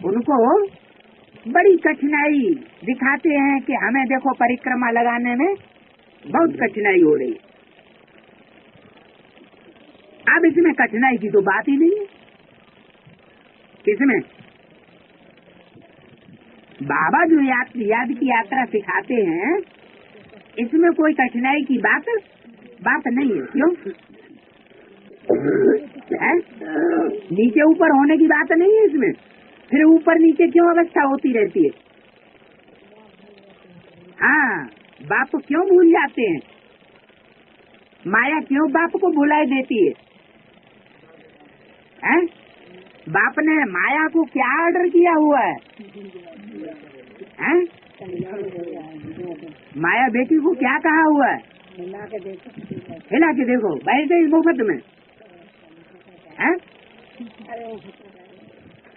S1: उनको बड़ी कठिनाई दिखाते हैं कि हमें देखो परिक्रमा लगाने में बहुत कठिनाई हो रही है। अब इसमें कठिनाई की तो बात ही नहीं है। किसमें? बाबा जो याद की यात्रा सिखाते हैं, इसमें कोई कठिनाई की बात नहीं है। क्यों है? नीचे ऊपर होने की बात नहीं है इसमें। फिर ऊपर नीचे क्यों अवस्था होती रहती है? हाँ, बाप को क्यों भूल जाते हैं? माया क्यों बाप को भुलाए देती है? हैं? बाप ने माया को क्या ऑर्डर किया हुआ है? हैं? माया बेटी को क्या कहा हुआ है? हिला के देखो, बैठ गई मुफ्त में। हैं?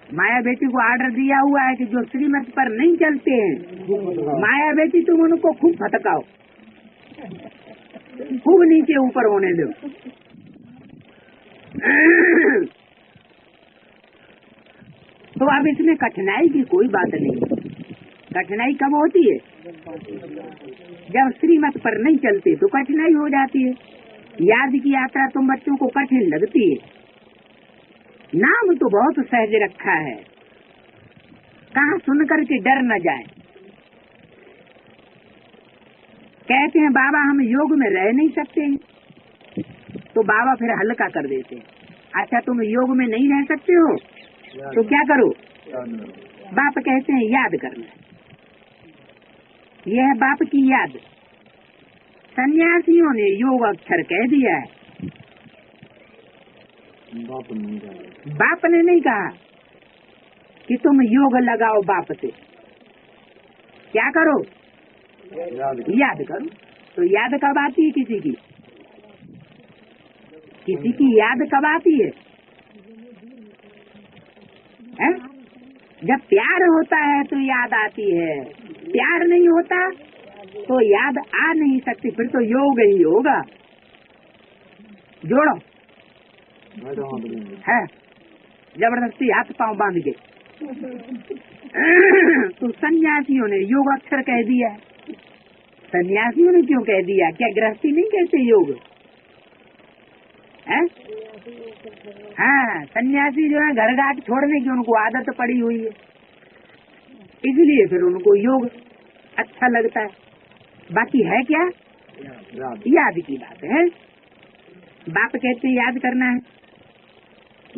S1: माया बेटी को ऑर्डर दिया हुआ है कि जो श्रीमत पर नहीं चलते हैं, माया बेटी तुम उनको खूब भटकाओ, खूब नीचे ऊपर होने दो। तो अब इसमें कठिनाई की कोई बात नहीं। कठिनाई कब होती है? जब श्रीमत पर नहीं चलते तो कठिनाई हो जाती है। याद की यात्रा तुम बच्चों को कठिन लगती है। नाम तो बहुत सहज रखा है, कहाँ सुन करके डर न जाए। कहते हैं बाबा हम योग में रह नहीं सकते हैं, तो बाबा फिर हल्का कर देते हैं। अच्छा तुम योग में नहीं रह सकते हो तो क्या करो? बाप कहते हैं याद करना। यह है बाप की याद। सन्यासियों ने योग अक्षर कह दिया है, बाप ने नहीं कहा कि तुम योग लगाओ। बाप से क्या करो? याद करो। तो याद कब आती है किसी की? किसी की याद कब आती है? है? जब प्यार होता है तो याद आती है, प्यार नहीं होता तो याद आ नहीं सकती। फिर तो योग ही होगा। जोड़ो है, जबरदस्ती हाथ पांव बांध के। तो सन्यासियों ने योग अक्षर कह दिया। सन्यासियों ने क्यों कह दिया? क्या गृहस्थी नहीं कहते योग? है? हाँ, सन्यासी जो है घर घाट छोड़ने की उनको आदत पड़ी हुई है, इसलिए फिर उनको योग अच्छा लगता है। बाकी है क्या? याद की बात है। बाप कहते हैं याद करना है।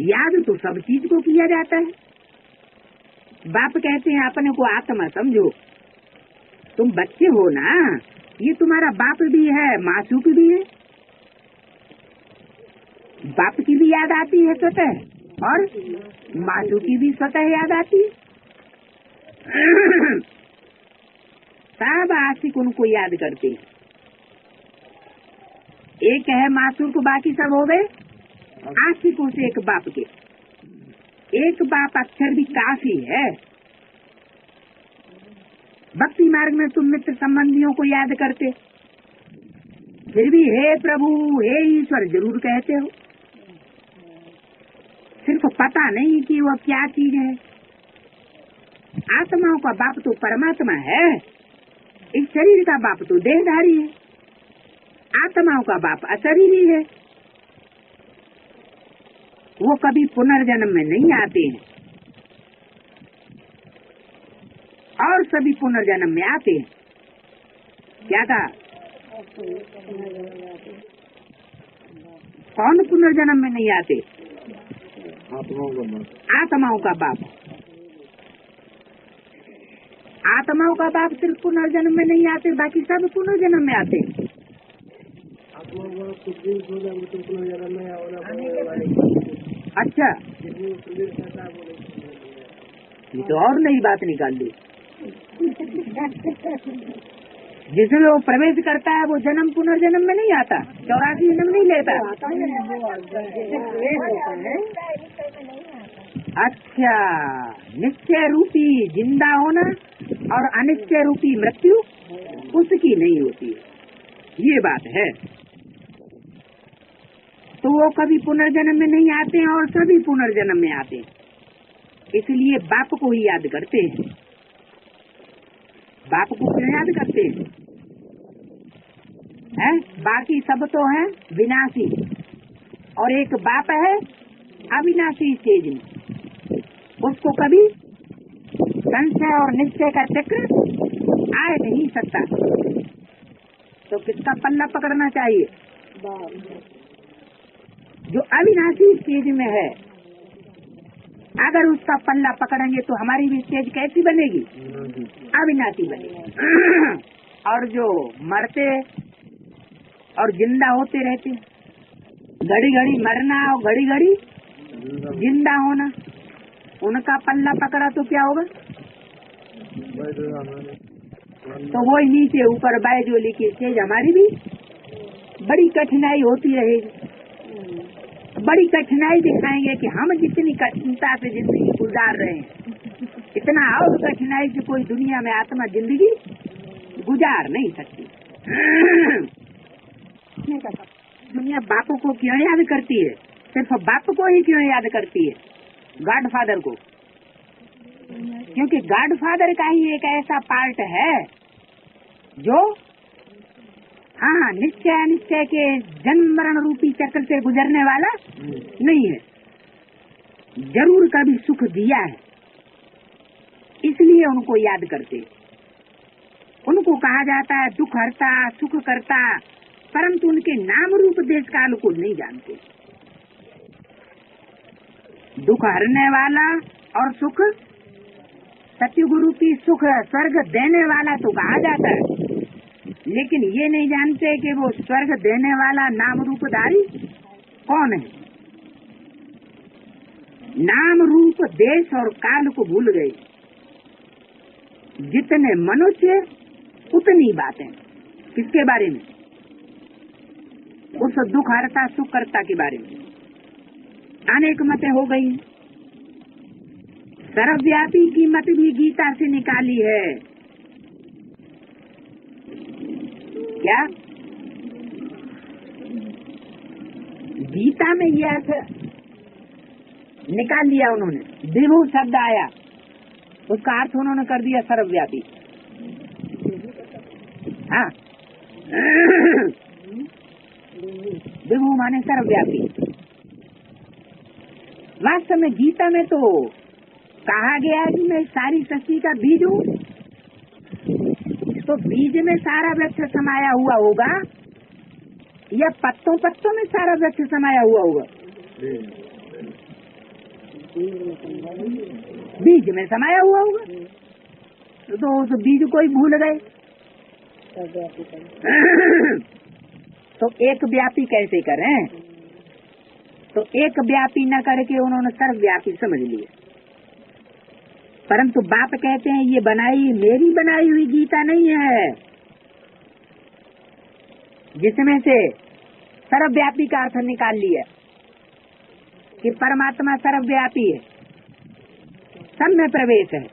S1: याद तो सब चीज को किया जाता है। बाप कहते हैं अपने को आत्मा समझो। तुम बच्चे हो ना, ये तुम्हारा बाप भी है, मासूक भी है। बाप की भी याद आती है स्वतः, और मासू की भी स्वतः याद आती है। सब आशिक उनको याद करते हैं। एक है मासूर को, बाकी सब हो गए आशिकों से एक बाप के। एक बाप अक्षर भी काफी है। भक्ति मार्ग में तुम मित्र संबंधियों को याद करते, फिर भी हे प्रभु हे ईश्वर जरूर कहते हो। सिर्फ पता नहीं कि वह क्या चीज है। आत्माओं का बाप तो परमात्मा है, इस शरीर का बाप तो देहधारी है। आत्माओं का बाप अशरीरी है, वो कभी पुनर्जन्म में नहीं आते हैं, और सभी पुनर्जन्म में आते हैं। क्या कहा? कौन पुनर्जन्म में नहीं आते? आत्माओं का बाप। आत्माओं का बाप सिर्फ पुनर्जन्म में नहीं आते, बाकी सब पुनर्जन्म में आते। अच्छा, ये तो और नई बात निकाल दी। जिसमें वो प्रवेश करता है वो जन्म पुनर्जन्म में नहीं आता, 84 जन्म नहीं लेता। अच्छा, निश्चय रूपी जिंदा होना और अनिश्चय रूपी मृत्यु उसकी नहीं होती है। ये बात है। तो वो कभी पुनर्जन्म में नहीं आते हैं और सभी पुनर्जन्म में आते हैं। इसलिए बाप को ही याद करते हैं। बाप को क्यों याद करते हैं? बाकी सब तो है विनाशी और एक बाप है अविनाशी स्टेज में। उसको कभी संशय और निश्चय का चक्र आए नहीं सकता। तो किसका पल्ला पकड़ना चाहिए? जो अविनाशी स्टेज में है। अगर उसका पल्ला पकड़ेंगे तो हमारी भी स्टेज कैसी बनेगी? अविनाशी बनेगी। और जो मरते और जिंदा होते रहते, घड़ी घड़ी मरना और घड़ी घड़ी जिंदा होना, उनका पल्ला पकड़ा तो क्या होगा? तो वो नीचे ऊपर बायजोली की स्टेज हमारी भी बड़ी कठिनाई होती रहेगी। बड़ी कठिनाई दिखाएंगे कि हम जितनी कठिनता से जिंदगी गुजार रहे हैं, इतना और कठिनाई से कोई दुनिया में आत्मा जिंदगी गुजार नहीं सकती। दुनिया बापू को क्यों याद करती है? सिर्फ बाप को ही क्यों याद करती है? गॉडफादर को। क्योंकि गॉडफादर का ही एक ऐसा पार्ट है जो निश्चय अनिश्चय के जन्म मरण रूपी चक्र से गुजरने वाला नहीं है। जरूर कभी सुख दिया है, इसलिए उनको याद करते। उनको कहा जाता है दुख हरता सुख करता, परंतु उनके नाम रूप देश काल को नहीं जानते। दुख हरने वाला और सुख सत्युग रूपी सुख स्वर्ग देने वाला तो कहा जाता है, लेकिन ये नहीं जानते कि वो स्वर्ग देने वाला नाम रूपधारी कौन है। नाम रूप देश और काल को भूल गए। जितने मनुष्य उतनी बातें किसके बारे में? उस दुख हरता सुख करता के बारे में अनेक मतें हो गई। सर्वव्यापी की मत भी गीता से निकाली है। क्या गीता में यह अर्थ निकाल लिया उन्होंने? विभु शब्द आया, उसका अर्थ उन्होंने कर दिया सर्वव्यापी। हाँ, विभु माने सर्वव्यापी। वास्तव में गीता में तो कहा गया कि मैं सारी सृष्टि का बीज हूँ। तो बीज में सारा वृक्ष समाया हुआ होगा या पत्तों पत्तों में सारा वृक्ष समाया हुआ होगा? बीज में समाया हुआ होगा। तो उस बीज को ही भूल गए। तो एक व्यापी कैसे करें? तो एक व्यापी न करके उन्होंने सर्वव्यापी समझ लिया। परंतु बाप कहते हैं ये मेरी बनाई हुई गीता नहीं है, जिसमें से सर्वव्यापी का अर्थ निकाल लिया कि परमात्मा सर्वव्यापी है, सब में प्रवेश है।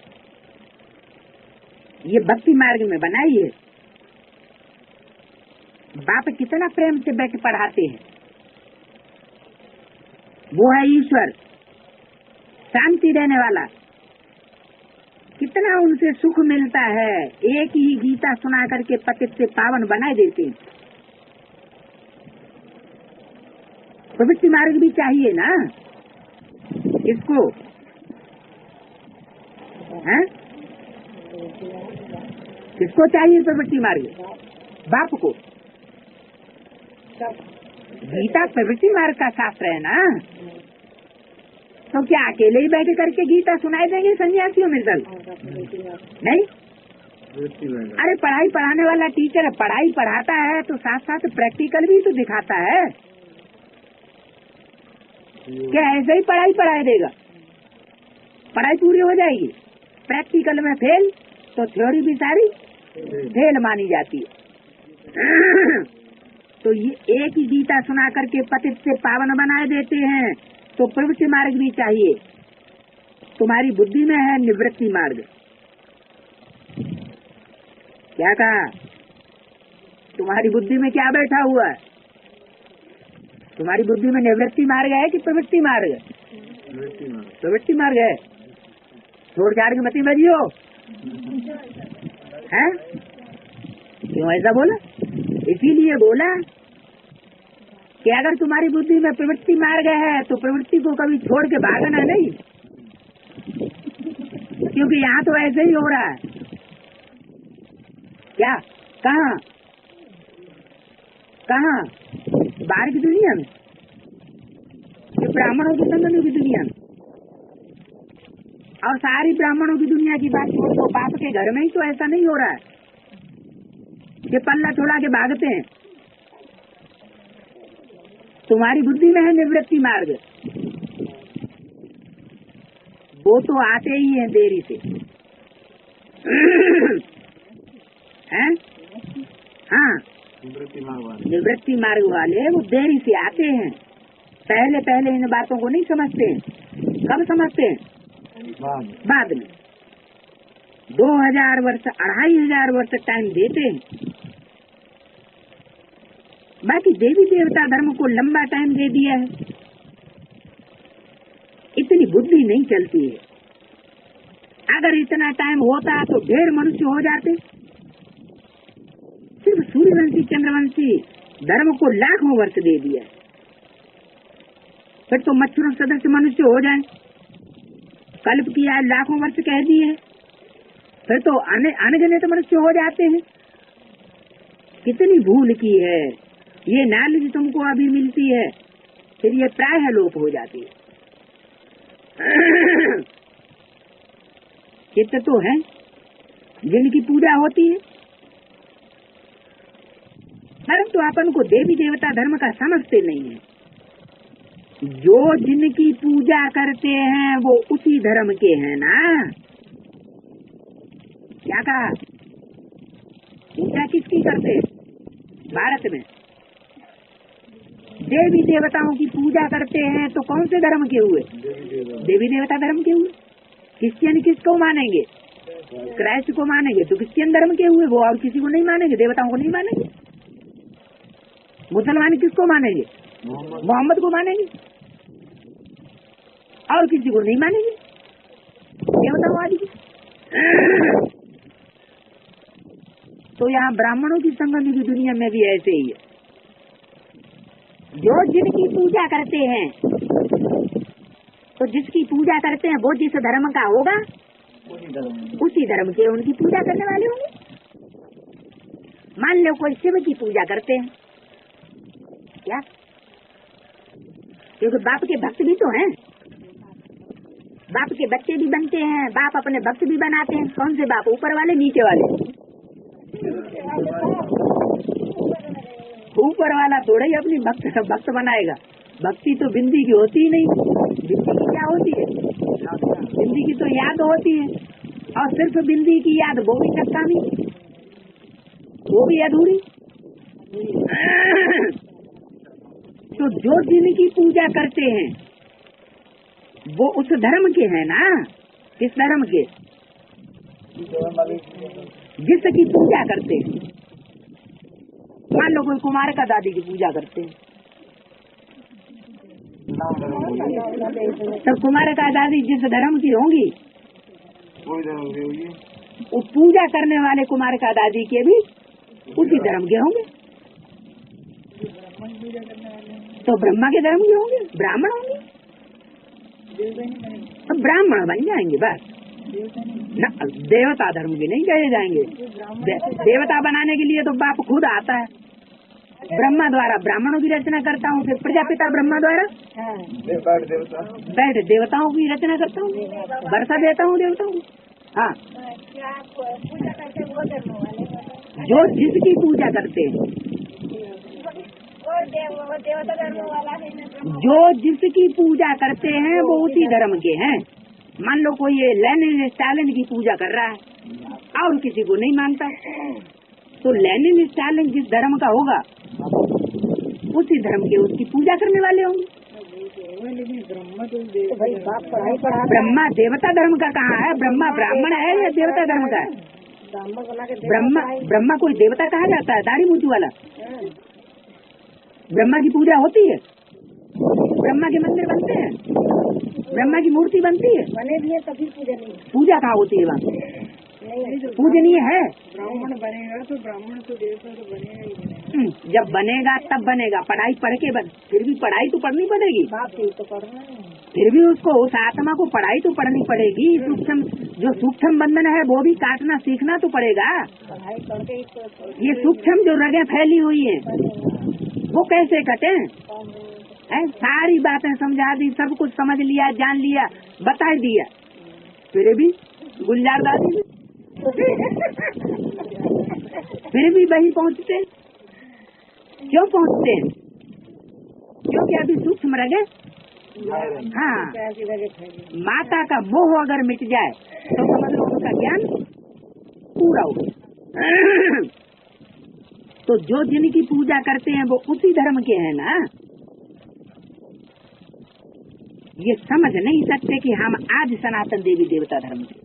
S1: ये भक्ति मार्ग में बनाई है। बाप कितना प्रेम से बैठ पढ़ाते हैं। वो है ईश्वर, शांति देने वाला। कितना उनसे सुख मिलता है। एक ही गीता सुना करके पतित से पावन बनाए देते हैं। प्रवृत्ति मार्ग भी चाहिए ना इसको, है? किसको चाहिए प्रवृत्ति मार्ग? बाप को। गीता प्रवृत्ति मार्ग का शास्त्र है ना। तो क्या अकेले ही बैठ करके गीता सुनाई देंगे सन्यासियों में सब? नहीं। अरे पढ़ाई पढ़ाने वाला टीचर पढ़ाई पढ़ाता है तो साथ साथ प्रैक्टिकल भी तो दिखाता है। क्या ऐसे ही पढ़ाई पढ़ाई देगा? पढ़ाई पूरी हो जाएगी, प्रैक्टिकल में फेल तो थ्योरी भी सारी फेल मानी जाती है। तो ये एक ही गीता सुना करके पतित से पावन बनाए देते हैं। तो प्रवृत्ति मार्ग भी चाहिए। तुम्हारी बुद्धि में है निवृत्ति मार्ग। क्या कहा? तुम्हारी बुद्धि में क्या बैठा हुआ है? तुम्हारी बुद्धि में निवृत्ति मार्ग है कि प्रवृत्ति मार्ग? प्रवृत्ति मार्ग है। छोड़ छाड़ के मती बजियो है। क्यों ऐसा बोला? इसीलिए बोला कि अगर तुम्हारी बुद्धि में प्रवृत्ति मार्ग है तो प्रवृत्ति को कभी छोड़ के भागना नहीं, क्योंकि यहाँ तो ऐसे ही हो रहा है। क्या? कहाँ? कहाँ? बाहर की दुनिया में, ये ब्राह्मणों की संगठनों की दुनिया में। और सारी ब्राह्मणों की दुनिया की बात छोड़ दो, बाप के घर में ही तो ऐसा नहीं हो रहा है कि पल्ला छोड़ा के भागते हैं। तुम्हारी बुद्धि में है निवृत्ति मार्ग, वो तो आते ही हैं देरी से हैं? हाँ, निवृत्ति मार्ग वाले वो देरी से आते हैं। पहले पहले इन बातों को नहीं समझते हैं। कब समझते हैं? बाद में। 2000 वर्ष 2500 वर्ष टाइम देते हैं। बाकी देवी देवता धर्म को लंबा टाइम दे दिया है, इतनी बुद्धि नहीं चलती है। अगर इतना टाइम होता तो ढेर मनुष्य हो जाते। सिर्फ सूर्यवंशी चंद्रवंशी धर्म को लाखों वर्ष दे दिया, फिर तो मच्छरों सदस्य मनुष्य हो जाए। कल्प किया लाखों वर्ष कह दिए, फिर तो अनगिनत मनुष्य हो जाते हैं। कितनी भूल की है। ये नॉलेज तुमको अभी मिलती है, फिर ये प्रायः लोप हो जाती है। चित्त तो है जिनकी पूजा होती है, परंतु अपन को देवी देवता धर्म का समझते नहीं है। जो जिनकी पूजा करते हैं वो उसी धर्म के हैं ना। क्या कहा? पूजा किसकी करते हैं? भारत में देवी देवताओं की पूजा करते हैं तो कौन से धर्म के हुए? देवी देवता धर्म के हुए। क्रिश्चियन किसको मानेंगे? क्राइस्ट को मानेंगे तो क्रिश्चियन धर्म के हुए वो, और किसी को नहीं मानेंगे, देवताओं को नहीं मानेंगे। मुसलमान किसको मानेंगे? मोहम्मद को मानेंगे, और किसी को नहीं मानेंगे, देवतावादी को। तो यहाँ ब्राह्मणों की संगति की दुनिया में भी ऐसे ही है। जो जिनकी पूजा करते हैं, तो जिसकी पूजा करते हैं वो जिस धर्म का होगा उसी धर्म के उनकी पूजा करने वाले होंगे। मान लो कोई शिव की पूजा करते हैं, क्या? क्योंकि बाप के भक्त भी तो हैं, बाप के बच्चे भी बनते हैं, बाप अपने भक्त भी बनाते हैं। कौन से बाप? ऊपर वाले, नीचे वाले? ऊपर वाला थोड़ा ही अपनी भक्त बनाएगा। भक्ति तो बिंदी की होती ही नहीं। बिंदी की क्या होती है? बिंदी की तो याद होती है, और सिर्फ बिंदी की याद वो भी नकामी, वो भी अधूरी। तो जो जिनकी पूजा करते हैं वो उस धर्म के हैं ना। किस धर्म के? जिसकी पूजा करते हैं। मान लो कोई कुमार का दादी की पूजा करते हैं, तो कुमार का दादी जिस धर्म की होंगी वो पूजा करने वाले कुमार का दादी के भी उसी धर्म के होंगे। तो ब्रह्मा के धर्म के होंगे, ब्राह्मण होंगे, तो ब्राह्मण बन जाएंगे बस। न, देवता धर्म के नहीं कहे जाएंगे। देवता बनाने के लिए तो बाप खुद आता है। ब्रह्मा द्वारा ब्राह्मणों की रचना करता हूँ, फिर प्रजापिता ब्रह्मा द्वारा बैठ देवताओं की रचना करता हूँ, वर्षा देता हूँ देवताओं को। हाँ, जो जिसकी पूजा करते हैं, जो जिसकी पूजा करते हैं वो उसी धर्म के हैं। मान लो कोई ये लेनिन स्टालिन की पूजा कर रहा है और किसी को नहीं मानता, तो लेनिन स्टालिन जिस धर्म का होगा उसी धर्म के उसकी पूजा करने वाले होंगे। ब्रह्मा देवता धर्म का कहाँ है? ब्रह्मा ब्राह्मण है या देवता धर्म का है? ब्रह्मा कोई देवता कहा जाता है? दाढ़ी मूंछ वाला ब्रह्मा की पूजा होती है? ब्रह्मा के मंदिर बनते हैं? ब्रह्मा की मूर्ति बनती है?
S2: बने भी है तभी पूजा नहीं।
S1: पूजा कहाँ होती है वहाँ? पूजनीय है।
S2: ब्राह्मण बनेगा तो ब्राह्मण तो देवता तो बनेगा ही बनेगा।
S1: जब बनेगा तब बनेगा। पढ़ाई पढ़ के फिर भी पढ़ाई तो पढ़नी पड़ेगी।
S2: बाप तो पढ़ना है।
S1: फिर भी उसको उस आत्मा को पढ़ाई तो पढ़नी पड़ेगी। जो सूक्ष्म बंधन है वो भी काटना सीखना तो पड़ेगा।
S2: पढ़ाई करके ही
S1: ये सूक्ष्म जो रगें फैली हुई हैं वो कैसे कटे? सारी बातें समझा दी, सब कुछ समझ लिया, जान लिया, बता दिया, फिर भी गुलजार दादी फिर भी वही पहुँचते। क्यों पहुँचते हैं? क्योंकि अभी सूक्ष्म रगे। हाँ, माता का मोह अगर मिट जाए तो समझ लो उनका ज्ञान पूरा हो गया। तो जो जिनकी पूजा करते हैं वो उसी धर्म के हैं ना। ये समझ नहीं सकते कि हम आज सनातन देवी देवता धर्म के,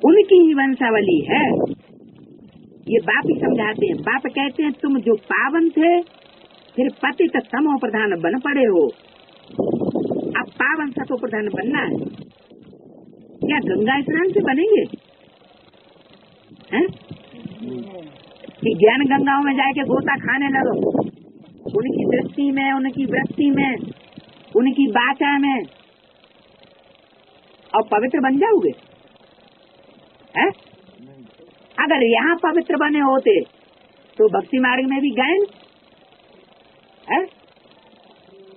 S1: उनकी ही वंशावली है। ये बाप ही समझाते हैं। बाप कहते हैं तुम जो पावन थे फिर पतित समो प्रधान बन पड़े हो, अब पावन सतो प्रधान बनना है। क्या गंगा स्नान से बनेंगे? हैं? कि ज्ञान गंगाओं में जाके गोता खाने लगो, उनकी दृष्टि में, उनकी वृत्ति में, उनकी वाचा में, और पवित्र बन जाओगे? है? अगर यहाँ पवित्र बने होते तो भक्ति मार्ग में भी गायन है?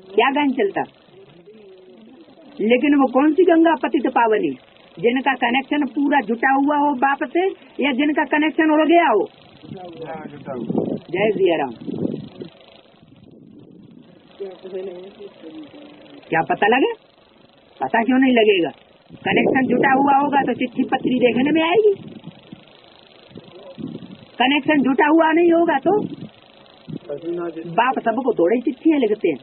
S1: क्या गायन चलता? लेकिन वो कौन सी गंगा पतित पावनी? जिनका कनेक्शन पूरा जुटा हुआ हो बाप से, या जिनका कनेक्शन उड़ गया हो? जय सिया राम। क्या पता लगे? पता क्यों नहीं लगेगा? कनेक्शन जुटा हुआ होगा तो चिट्ठी पत्री देखने में आएगी। कनेक्शन जुटा हुआ नहीं होगा तो बाप सबको थोड़े ही चिट्ठियाँ लिखते हैं।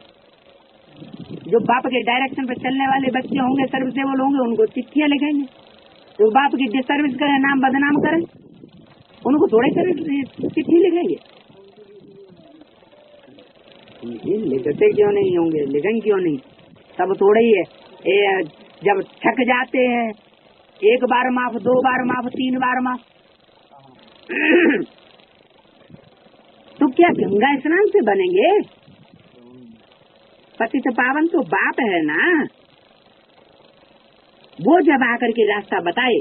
S1: जो बाप के डायरेक्शन पे चलने वाले बच्चे होंगे, सर्विसेबल होंगे, उनको चिट्ठियाँ लिखेंगे। जो बाप की डिसर्विस करें, नाम बदनाम करें, उनको थोड़े चिट्ठी लिखेंगे। लिखते क्यों नहीं होंगे? लिखेंगे क्यों नहीं? सब थोड़े ही है। जब थक जाते हैं, एक बार माफ, दो बार माफ, 3 बार माफ, तो क्या गंगा स्नान से बनेंगे? पतित पावन तो बाप है ना। वो जब आकर के रास्ता बताए,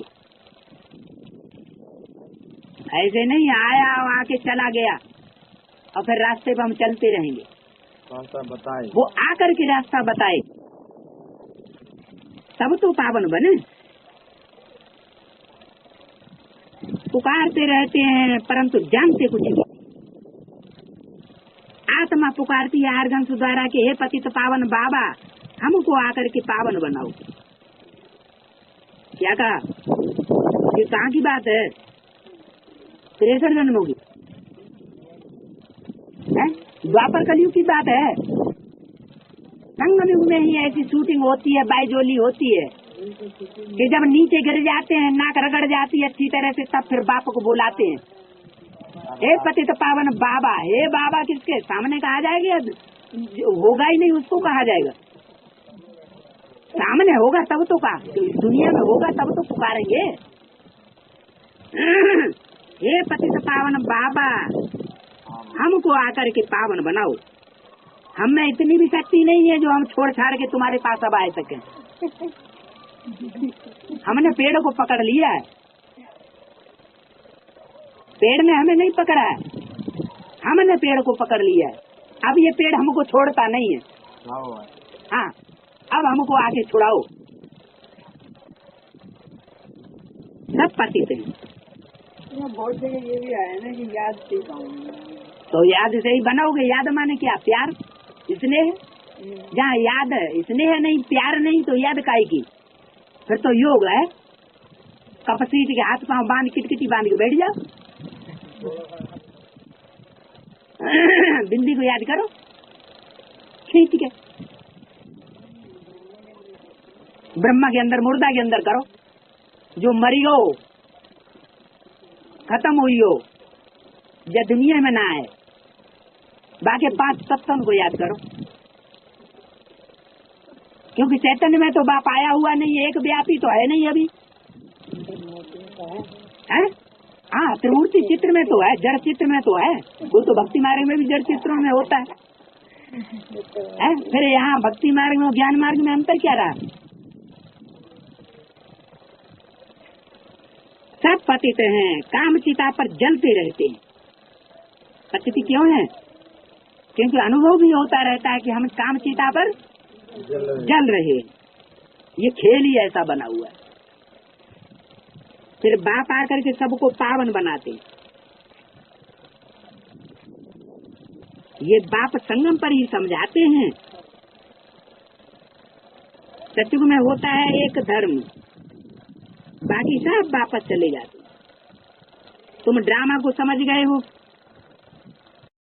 S1: ऐसे नहीं आया और आके चला गया और फिर रास्ते पर हम चलते रहेंगे। बताए वो आकर के रास्ता बताए तब तो पावन बने। पुकारते रहते हैं परंतु जानते कुछ नहीं। आत्मा पुकारती है हरगंश द्वारा के हे पतित पावन बाबा, हमको आकर के पावन बनाओ। क्या कहा? ये कहाँ की बात है? 63 जन्मों की है? द्वापर कलयुग की बात है। संगम युग में ही ऐसी शूटिंग होती है, बाइजोली होती है कि जब नीचे गिर जाते हैं, नाक रगड़ जाती है अच्छी तरह से, तब फिर बाप को बुलाते हैं, हे पतित पावन बाबा। हे बाबा किसके सामने कहा जाएगा? होगा ही नहीं उसको कहा जाएगा। सामने होगा तब तो कहा, दुनिया में होगा तब तो पुकारेंगे। हे पतित पावन बाबा, हमको आकर के पावन बनाओ। हम में इतनी भी शक्ति नहीं है जो हम छोड़ छाड़ के तुम्हारे पास अब आए सके। हमने पेड़ को पकड़ लिया है, पेड़ ने हमें नहीं पकड़ा है, हमने पेड़ को पकड़ लिया है। अब ये पेड़ हमको छोड़ता नहीं है। हाँ, अब हमको आगे छुड़ाओ। सब पतित हैं।
S2: बहुत जगह ये भी आया ना कि याद से
S1: तो याद से ही बनाओगे। याद माने क्या? प्यार, स्नेह। जहाँ याद है, स्नेह नहीं, प्यार नहीं, तो याद काहे की? फिर तो योग है। कपसीट के हाथ पांव बांध, किटकिटी बांध के बैठ जाओ। बिंदी को याद करो, खींच के। ब्रह्मा के अंदर, मुर्दा के अंदर करो, जो मरी हो, खत्म हुई हो, जो दुनिया में ना आए, बाकी 5 तत्व को याद करो, क्योंकि चैतन्य में तो बाप आया हुआ नहीं है, एक व्यापी तो है नहीं अभी। हाँ, त्रिमूर्ति चित्र में तो है, जड़ चित्र में तो है, वो तो भक्ति मार्ग में भी जड़ चित्रों में होता है। फिर यहाँ भक्ति मार्ग में ज्ञान मार्ग में अंतर क्या रहा? सब पतित हैं, काम चिता पर जलते रहते हैं। पतित क्यों है? क्योंकि अनुभव भी होता रहता है कि हम काम चिता पर जल रहे। ये खेल ही ऐसा बना हुआ है। फिर बाप आकर के सबको पावन बनाते। ये बाप संगम पर ही समझाते हैं। सत्युग में होता है एक धर्म, बाकी सब वापस चले जाते। तुम ड्रामा को समझ गए हो,